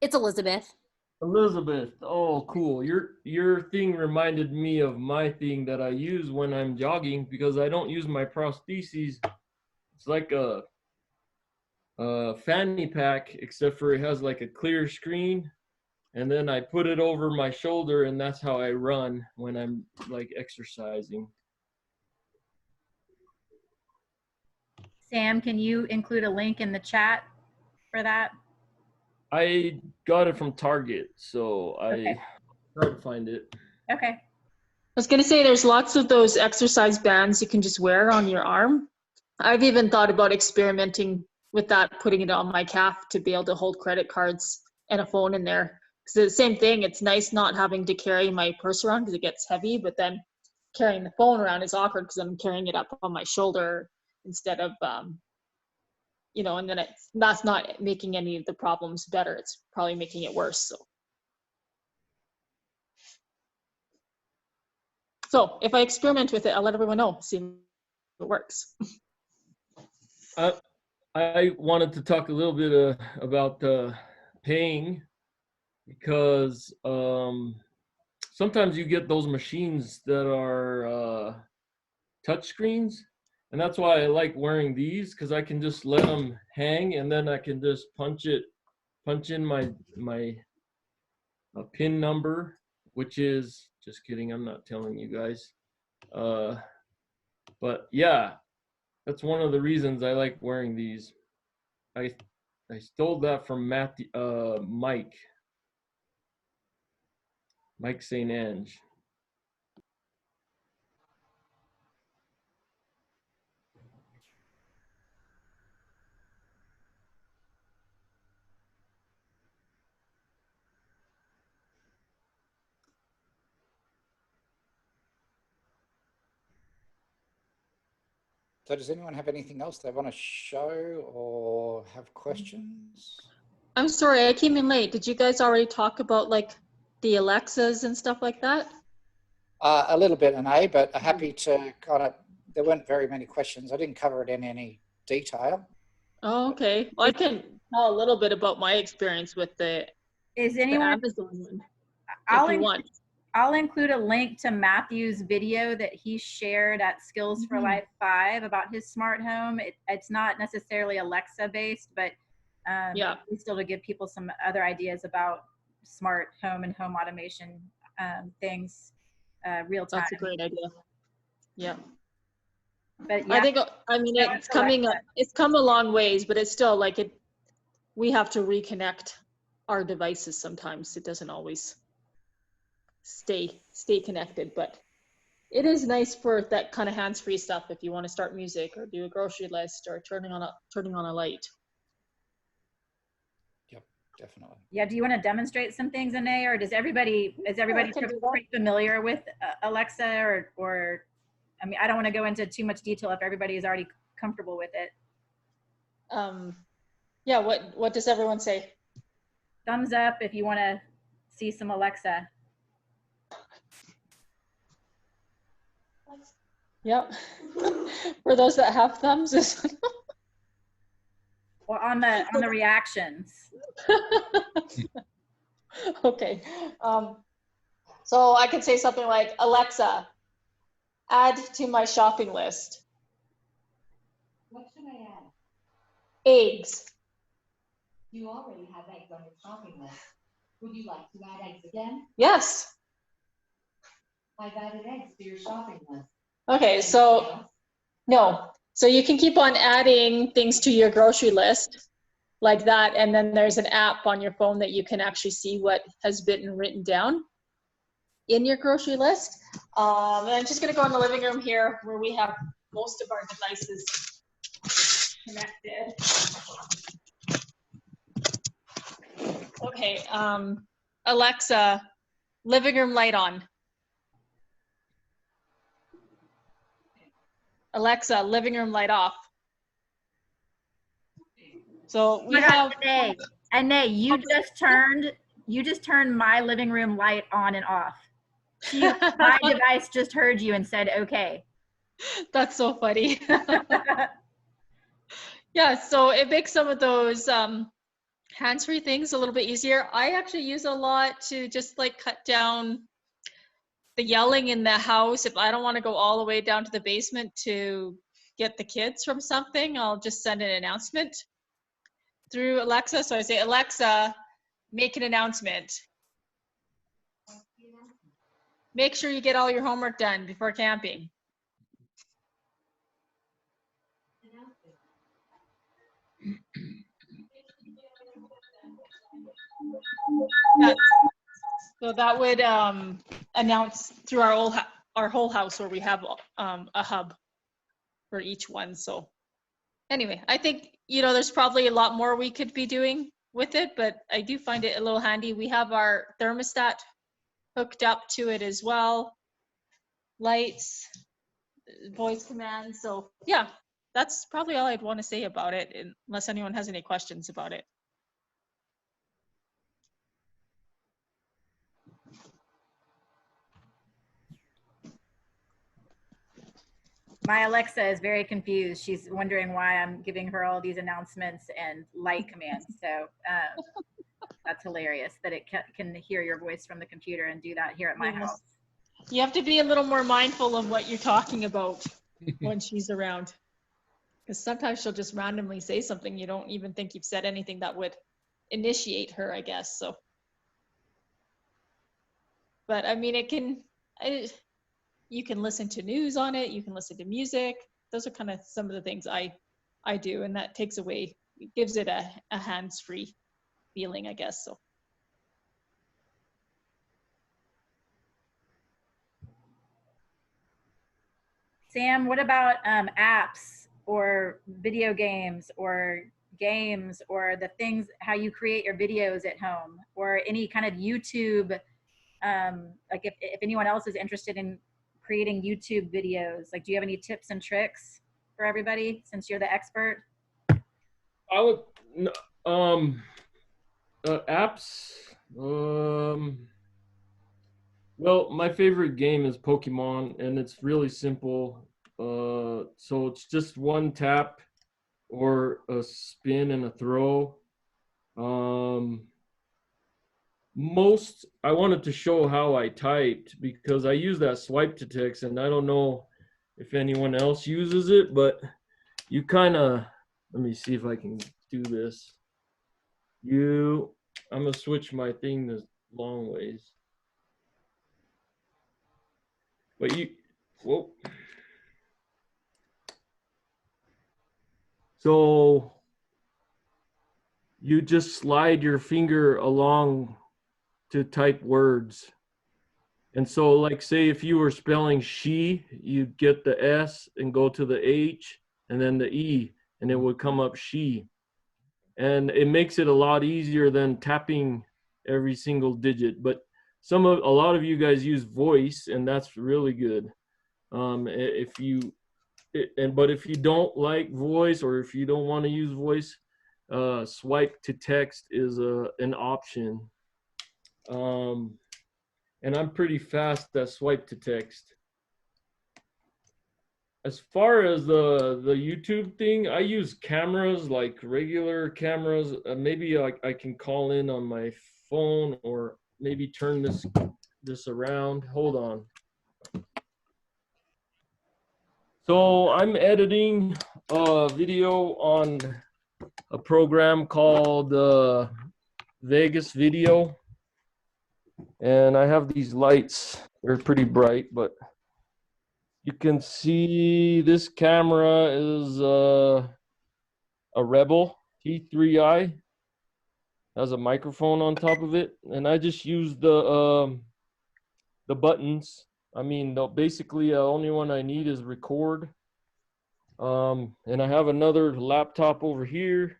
It's Elizabeth. Elizabeth. Oh, cool. Your thing reminded me of my thing that I use when I'm jogging, because I don't use my prostheses. It's like a fanny pack, except for it has like a clear screen, and then I put it over my shoulder, and that's how I run when I'm like exercising. Sam, can you include a link in the chat for that? I got it from Target, so I tried to find it. Okay. I was gonna say there's lots of those exercise bands you can just wear on your arm. I've even thought about experimenting with that, putting it on my calf to be able to hold credit cards and a phone in there. Because the same thing, it's nice not having to carry my purse around because it gets heavy, but then carrying the phone around is awkward because I'm carrying it up on my shoulder instead of, you know, and then that's not making any of the problems better. It's probably making it worse. So if I experiment with it, I'll let everyone know, see if it works. I wanted to talk a little bit about paying, because sometimes you get those machines that are touch screens, and that's why I like wearing these, because I can just let them hang, and then I can just punch in my PIN number, which is, just kidding, I'm not telling you guys. But yeah, that's one of the reasons I like wearing these. I stole that from Mike St. Ange. So does anyone have anything else they want to show or have questions? I'm sorry, I came in late. Did you guys already talk about like the Alexas and stuff like that? A little bit, but happy to kind of, there weren't very many questions. I didn't cover it in any detail. Oh, okay. Well, I can tell a little bit about my experience with the Amazon one, if you want. I'll include a link to Matthew's video that he shared at Skills for Life 5 about his smart home. It's not necessarily Alexa based, but still to give people some other ideas about smart home and home automation things real time. That's a great idea. Yeah. But yeah, I mean, it's come a long ways, but it's still like we have to reconnect our devices sometimes. It doesn't always stay connected, but it is nice for that kind of hands-free stuff if you want to start music or do a grocery list or turning on a light. Yep, definitely. Yeah, do you want to demonstrate some things, Anae, or is everybody pretty familiar with Alexa, or I mean, I don't want to go into too much detail if everybody is already comfortable with it. Yeah, what does everyone say? Thumbs up if you want to see some Alexa. Yep. For those that have thumbs. Or on the reactions. Okay. So I could say something like, Alexa, add to my shopping list. What should I add? Eggs. You already have eggs on your shopping list. Would you like to add eggs again? Yes. I've added eggs to your shopping list. Okay, so no. So you can keep on adding things to your grocery list like that, and then there's an app on your phone that you can actually see what has been written down in your grocery list. And I'm just gonna go in the living room here where we have most of our devices connected. Okay, Alexa, living room light on. Alexa, living room light off. So we have. Anae, you just turned my living room light on and off. My device just heard you and said, okay. That's so funny. Yeah, so it makes some of those hands-free things a little bit easier. I actually use a lot to just like cut down the yelling in the house. If I don't want to go all the way down to the basement to get the kids from something, I'll just send an announcement through Alexa. So I say, Alexa, make an announcement. Make sure you get all your homework done before camping. Yeah. So that would announce through our whole house, where we have a hub for each one. So anyway, I think, there's probably a lot more we could be doing with it, but I do find it a little handy. We have our thermostat hooked up to it as well. Lights, voice commands. So yeah, that's probably all I'd want to say about it, unless anyone has any questions about it. My Alexa is very confused. She's wondering why I'm giving her all these announcements and light commands. So that's hilarious that it can hear your voice from the computer and do that here at my house. You have to be a little more mindful of what you're talking about when she's around. Because sometimes she'll just randomly say something you don't even think you've said anything that would initiate her, I guess. So, but I mean, you can listen to news on it. You can listen to music. Those are kind of some of the things I do, and that takes away, it gives it a hands-free feeling, I guess. So. Sam, what about apps or video games or the things, how you create your videos at home, or any kind of YouTube, like if anyone else is interested in creating YouTube videos, like do you have any tips and tricks for everybody since you're the expert? I would, apps, well, my favorite game is Pokemon, and it's really simple. So it's just one tap or a spin and a throw. I wanted to show how I typed because I use that swipe to text, and I don't know if anyone else uses it, but you kind of, let me see if I can do this. I'm gonna switch my thing to long ways. But whoa. So you just slide your finger along to type words. And so like say if you were spelling she, you'd get the S and go to the H and then the E, and it would come up she. And it makes it a lot easier than tapping every single digit. But a lot of you guys use voice, and that's really good. But if you don't like voice, or if you don't want to use voice, swipe to text is an option. And I'm pretty fast at swipe to text. As far as the YouTube thing, I use cameras, like regular cameras. Maybe I can call in on my phone, or maybe turn this around. Hold on. So I'm editing a video on a program called Vegas Video. And I have these lights. They're pretty bright, but you can see this camera is a Rebel T3i. Has a microphone on top of it, and I just use the buttons. I mean, basically the only one I need is record, And I have another laptop over here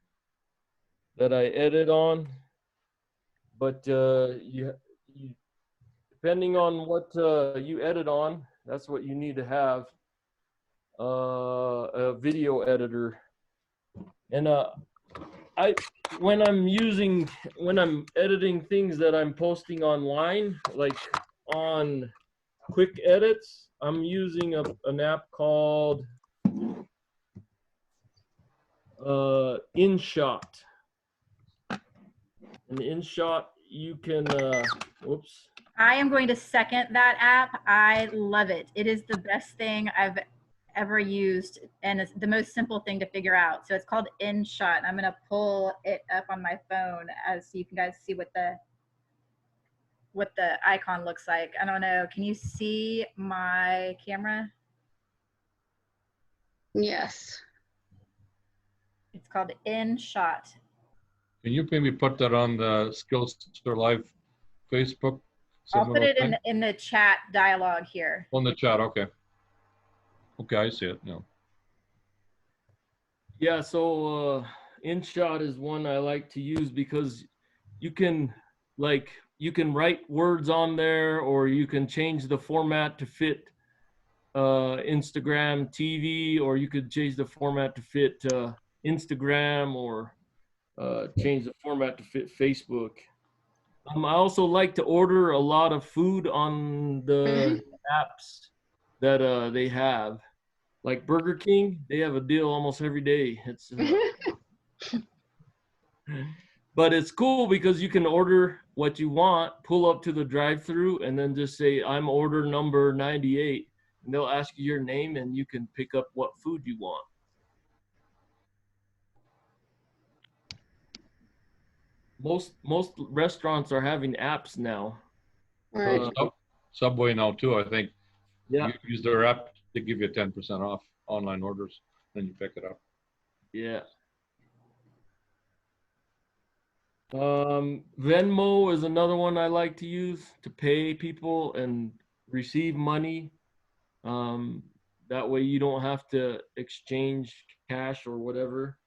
that I edit on. But you depending on what you edit on, that's what you need to have, a video editor. And when I'm editing things that I'm posting online, like on quick edits, I'm using an app called InShot. And InShot, you can whoops. I am going to second that app. I love it. It is the best thing I've ever used, and it's the most simple thing to figure out. So it's called InShot. I'm going to pull it up on my phone as so you can guys see what the icon looks like. I don't know. Can you see my camera? Yes. It's called InShot. Can you maybe put that on the Skills for Life Facebook? I'll put it thing? in the chat dialogue here. On the chat, okay. Okay, I see it now. Yeah, so InShot is one I like to use because you can write words on there, or you can change the format to fit Instagram TV, or you could change the format to fit Instagram, or change the format to fit Facebook. I also like to order a lot of food on the apps that they have. Like Burger King, they have a deal almost every day. It's but it's cool because you can order what you want, pull up to the drive-through, and then just say, I'm order number 98. And they'll ask you your name, and you can pick up what food you want. Most restaurants are having apps now. Right. Subway now too, I think. Yeah. You use their app, they give you 10% off online orders, then you pick it up. Yeah. Venmo is another one I like to use to pay people and receive money. That way you don't have to exchange cash or whatever.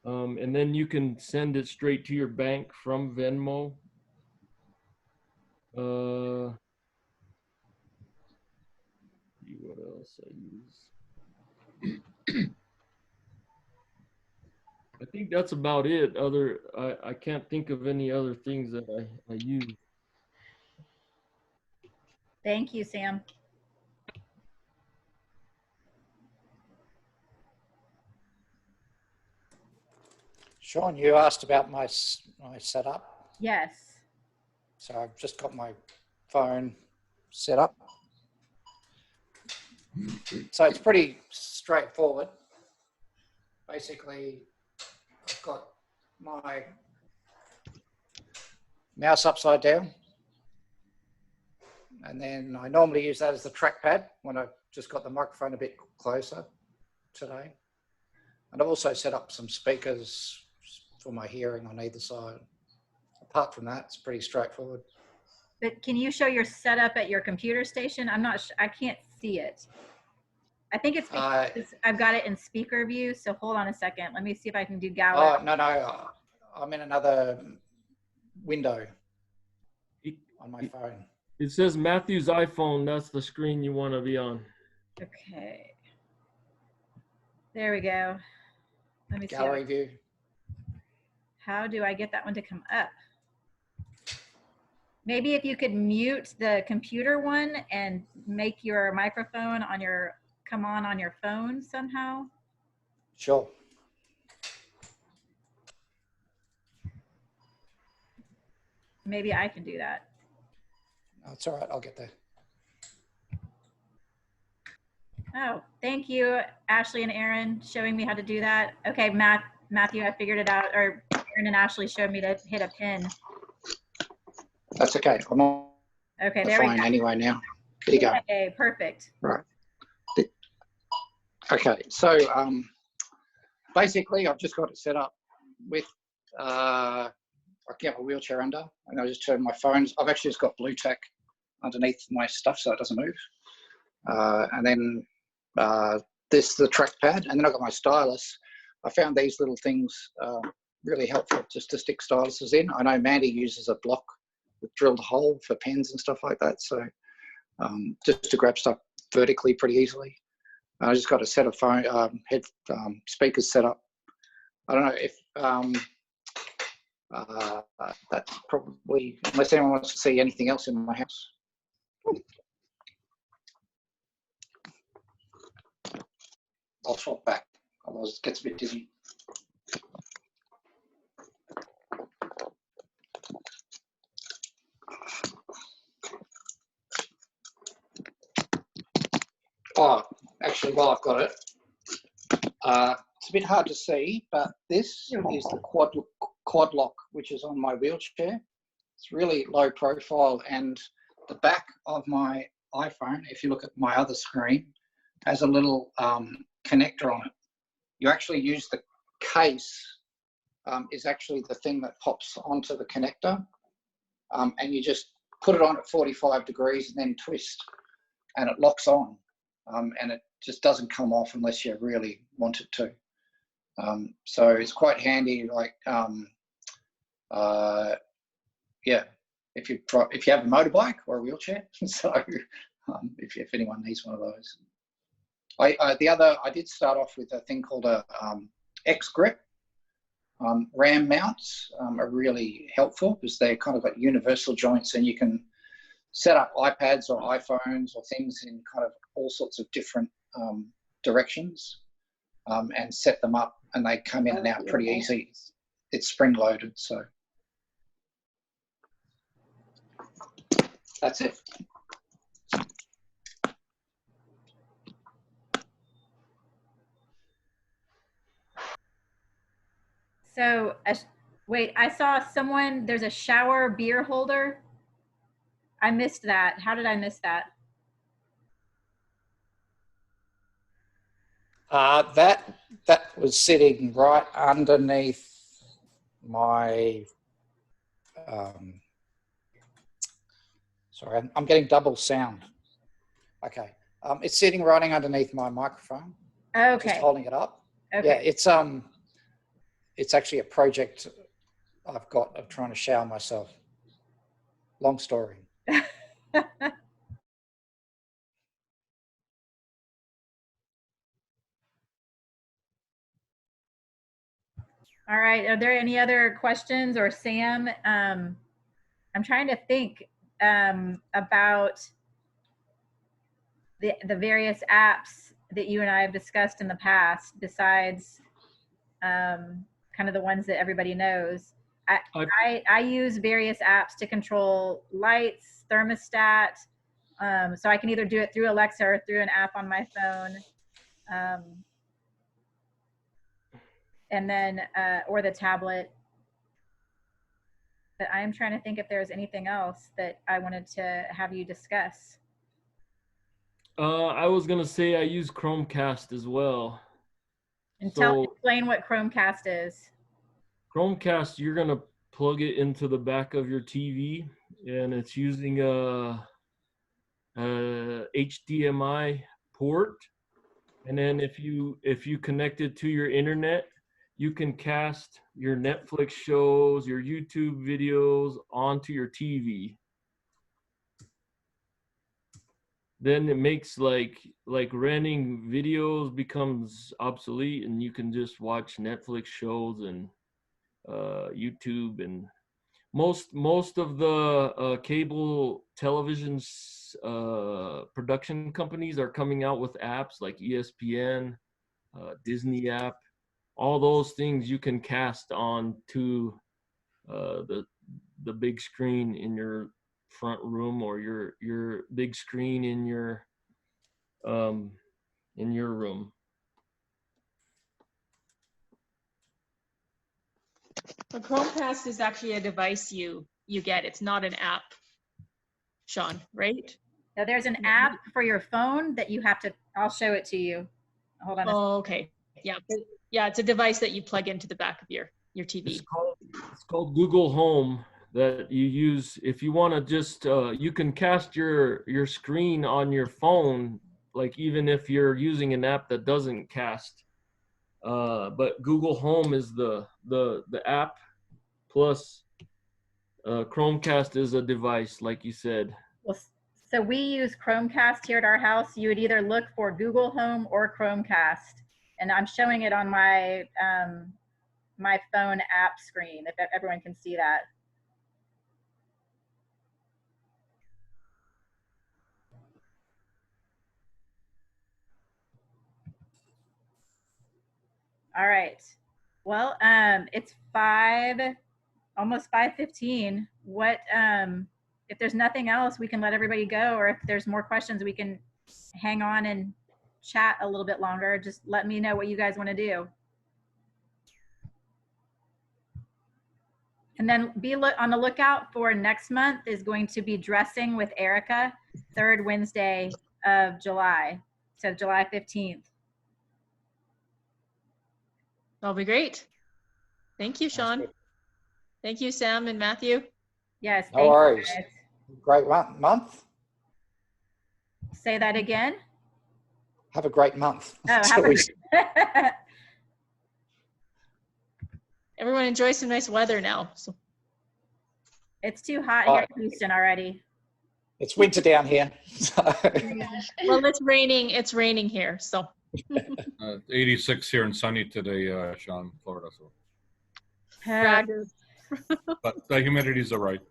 And then you can send it straight to your bank from Venmo. See what else I use. I think that's about it. I can't think of any other things that I use. Thank you, Sam. Sean, you asked about my setup. Yes. So I've just got my phone set up. So it's pretty straightforward. Basically, I've got my mouse upside down. And then I normally use that as the trackpad when I've just got the microphone a bit closer today. And I've also set up some speakers for my hearing on either side. Apart from that, it's pretty straightforward. But can you show your setup at your computer station? I'm not I can't see it. I think it's because I've got it in speaker view. So hold on a second. Let me see if I can do gallery. Oh, no. I'm in another window on my phone. It says Matthew's iPhone. That's the screen you want to be on. Okay. There we go. Let me see. Gallery view. How do I get that one to come up? Maybe if you could mute the computer one and make your microphone on your come on your phone somehow. Sure. Maybe I can do that. No, it's all right. I'll get there. Oh, thank you, Ashley and Aaron, showing me how to do that. Okay, Matthew, I figured it out, or Aaron and Ashley showed me to hit a pin. That's okay. I'm on okay, the there we phone go. anyway now. There you go. Okay, perfect. Right. Okay, so basically I've just got it set up with, I can have a wheelchair under, and I just turn my phones. I've actually just got blue tack underneath my stuff so it doesn't move. And then the trackpad, and then I've got my stylus. I found these little things really helpful just to stick styluses in. I know Mandy uses a block with drilled hole for pens and stuff like that, so just to grab stuff vertically pretty easily. I just got a set of phone speakers set up. I don't know if that's probably, unless anyone wants to see anything else in my house. I'll swap back, otherwise it gets a bit dizzy. Oh, actually, while I've got it, it's a bit hard to see, but this is the quad lock, which is on my wheelchair. It's really low profile, and the back of my iPhone, if you look at my other screen, has a little connector on it. You actually use the case, is actually the thing that pops onto the connector, and you just put it on at 45 degrees and then twist, and it locks on, and it just doesn't come off unless you really want it to. So it's quite handy, like, yeah, if you have a motorbike or a wheelchair. So if anyone needs one of those. I did start off with a thing called a X grip. RAM mounts are really helpful because they're kind of got universal joints, and you can set up iPads or iPhones or things in kind of all sorts of different directions, and set them up, and they come in and out pretty easy. It's spring loaded, so that's it. So, wait, I saw someone, there's a shower beer holder. I missed that. How did I miss that? That was sitting right underneath my, sorry, I'm getting double sound. Okay. It's sitting right underneath my microphone. Okay. Just holding it up. Okay. Yeah, it's actually a project I've got of trying to shower myself. Long story. All right. Are there any other questions, or Sam? I'm trying to think about the various apps that you and I have discussed in the past, besides kind of the ones that everybody knows. I use various apps to control lights, thermostat. So I can either do it through Alexa or through an app on my phone. And then, or the tablet. But I'm trying to think if there's anything else that I wanted to have you discuss. I was gonna say I use Chromecast as well. And explain what Chromecast is. Chromecast, you're gonna plug it into the back of your TV, and it's using a HDMI port. And then if you connect it to your internet, you can cast your Netflix shows, your YouTube videos onto your TV. Then it makes like renting videos becomes obsolete, and you can just watch Netflix shows and YouTube, and most of the cable television production companies are coming out with apps like ESPN, Disney app. All those things you can cast on to the big screen in your front room, or your big screen in your room. A Chromecast is actually a device you get. It's not an app, Sean, right? Now there's an app for your phone that you have to, I'll show it to you. Hold on. Oh, okay. Yeah. Yeah, it's a device that you plug into the back of your TV. It's called Google Home, that you use if you want to just you can cast your screen on your phone like even if you're using an app that doesn't cast. But Google Home is the app, plus Chromecast is a device, like you said. Well, so we use Chromecast here at our house. You would either look for Google Home or Chromecast, and I'm showing it on my my phone app screen if everyone can see that. All right. Well, it's almost 5:15. What, if there's nothing else, we can let everybody go, or if there's more questions, we can hang on and chat a little bit longer. Just let me know what you guys want to do. And then be on the lookout for next month is going to be Dressing with Erica, third Wednesday of July. So July 15th. That'll be great. Thank you, Sean. Thank you, Sam and Matthew. Yes. No worries. Great month. Say that again. Have a great month. Oh, Everyone enjoy some nice weather now. So. It's too hot here in Houston already. It's winter down here. Well, it's raining. It's raining here. So. 86 here and sunny today, Sean, Florida. So. But the humidity's all right.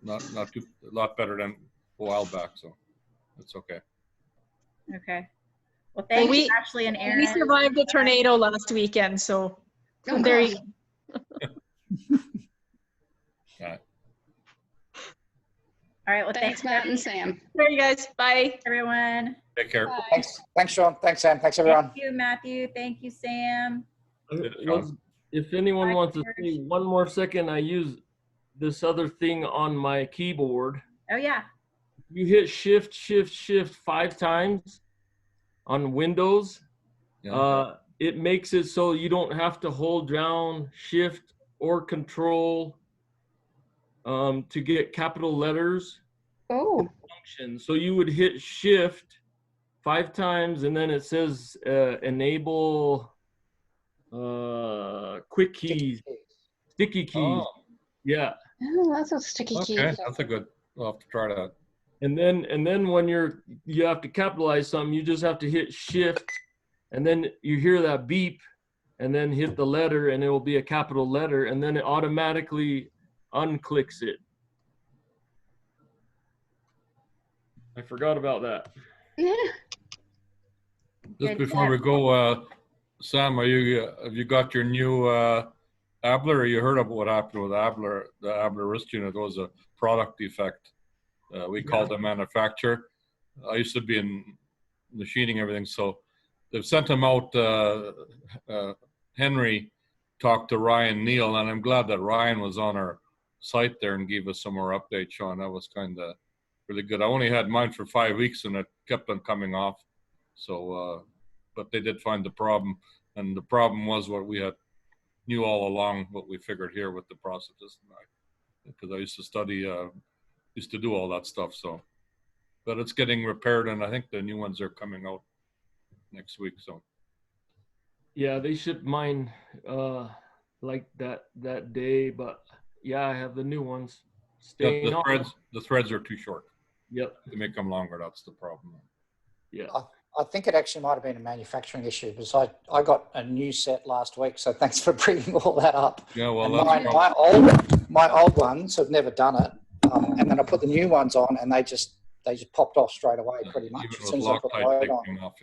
Not too, a lot better than a while back. So it's okay. Okay. Well, thank you, Ashley and Aaron. We survived a tornado last weekend, so there you go. All right. Well, thanks Matt and Sam. There you guys. Bye, everyone. Take care. Bye. Thanks, Sean. Thanks, Sam. Thanks, everyone. Thank you, Matthew. Thank you, Sam. If anyone wants to see 1 more second, I use this other thing on my keyboard. Oh yeah. You hit shift 5 times on Windows. Yeah. It makes it so you don't have to hold down shift or control to get capital letters. Oh. Function. So you would hit shift 5 times, and then it says enable quick keys, sticky keys. Oh. Yeah. Oh, that's a sticky key. Okay, that's a good. We'll have to try that. And then when you have to capitalize something, you just have to hit shift, and then you hear that beep, and then hit the letter, and it will be a capital letter, and then it automatically unclicks it. I forgot about that. Yeah. Just before we go, Sam, have you got your new Abler? Or you heard about what happened with Abler? The Abler wrist unit was a product defect. We called the manufacturer. I used to be in machining everything, so they've sent him out. Henry talked to Ryan Neal, and I'm glad that Ryan was on our site there and gave us some more updates, Sean. That was kind of really good. I only had mine for 5 weeks, and it kept on coming off. So, but they did find the problem, and the problem was what we knew all along, what we figured here with the processes. Because I used to study, used to do all that stuff. So, but it's getting repaired, and I think the new ones are coming out next week. So, yeah, they shipped mine like that day, but yeah, I have the new ones. the threads are too short. Yep. To make them longer, that's the problem. Yeah. I think it actually might have been a manufacturing issue because I got a new set last week. So thanks for bringing all that up. Yeah, well, my old ones have never done it, and then I put the new ones on, and they just popped off straight away, pretty much as soon as I put the load on. Off,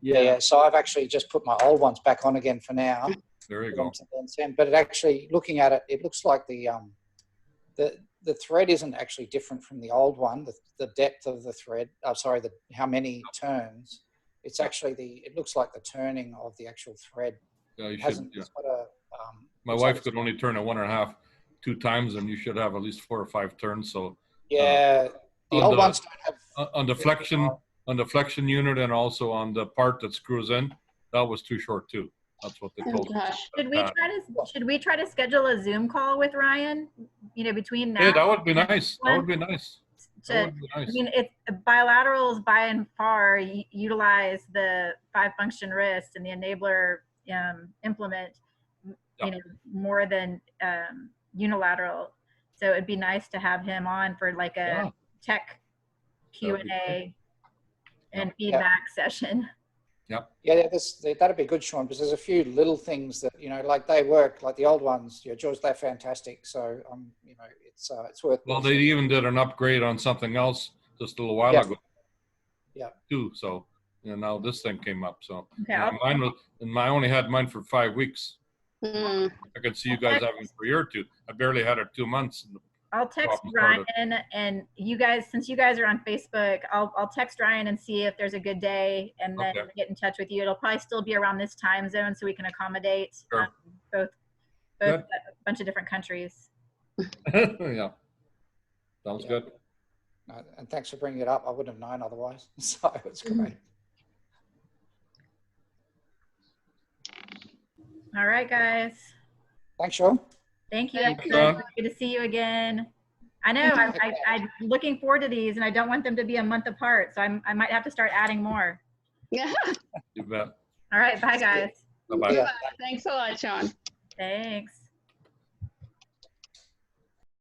yeah. So I've actually just put my old ones back on again for now. There you go. But it actually, looking at it, it looks like the thread isn't actually different from the old one. The depth of the thread, how many turns. It's actually it looks like the turning of the actual thread. Yeah, you it's should. got a, my wife could only turn it 1.5, 2 times, and you should have at least 4 or 5 turns. So yeah, the old ones don't have on the flexion unit, and also on the part that screws in, that was too short too. That's what they told us. Should we try to schedule a Zoom call with Ryan? Between now. Yeah, that would be nice. That would be nice. That to, would be I nice. mean, it's bilaterals by and far utilize the 5-function wrist and the enabler implement, Yep. more than unilateral. So it'd be nice to have him on for like a Yeah. tech That'd be Q&A and Yep. feedback session. Yeah, that'd be good, Sean, because there's a few little things that, like they work, like the old ones, George, they're fantastic. So, it's worth Well, they mentioning. even did an upgrade on something else just a little while Yeah. ago. Yeah. Too. So, now this thing came up. So, Okay, I only had mine for 5 weeks. Mm. I could see you guys having it for a year or two. I barely had it 2 months. I'll text problem Ryan, started. and you guys, since you guys are on Facebook, I'll text Ryan and see if there's a good day, and then Okay. get in touch with you. It'll probably still be around this time zone, so we can accommodate Sure. both Good. a bunch of different countries. Yeah. Sounds Yeah. good. And thanks for bringing it up. I wouldn't have known otherwise. So it's great. All right, guys. Thanks, Sean. Thank you. Thanks, everyone. Sean. Good to see you again. I know I'm looking forward to these, and I don't want them to be a month apart, so I might have to start adding more. Yeah. You bet. All right, bye, guys. Bye-bye. Yeah. Thanks a lot, Sean. Thanks.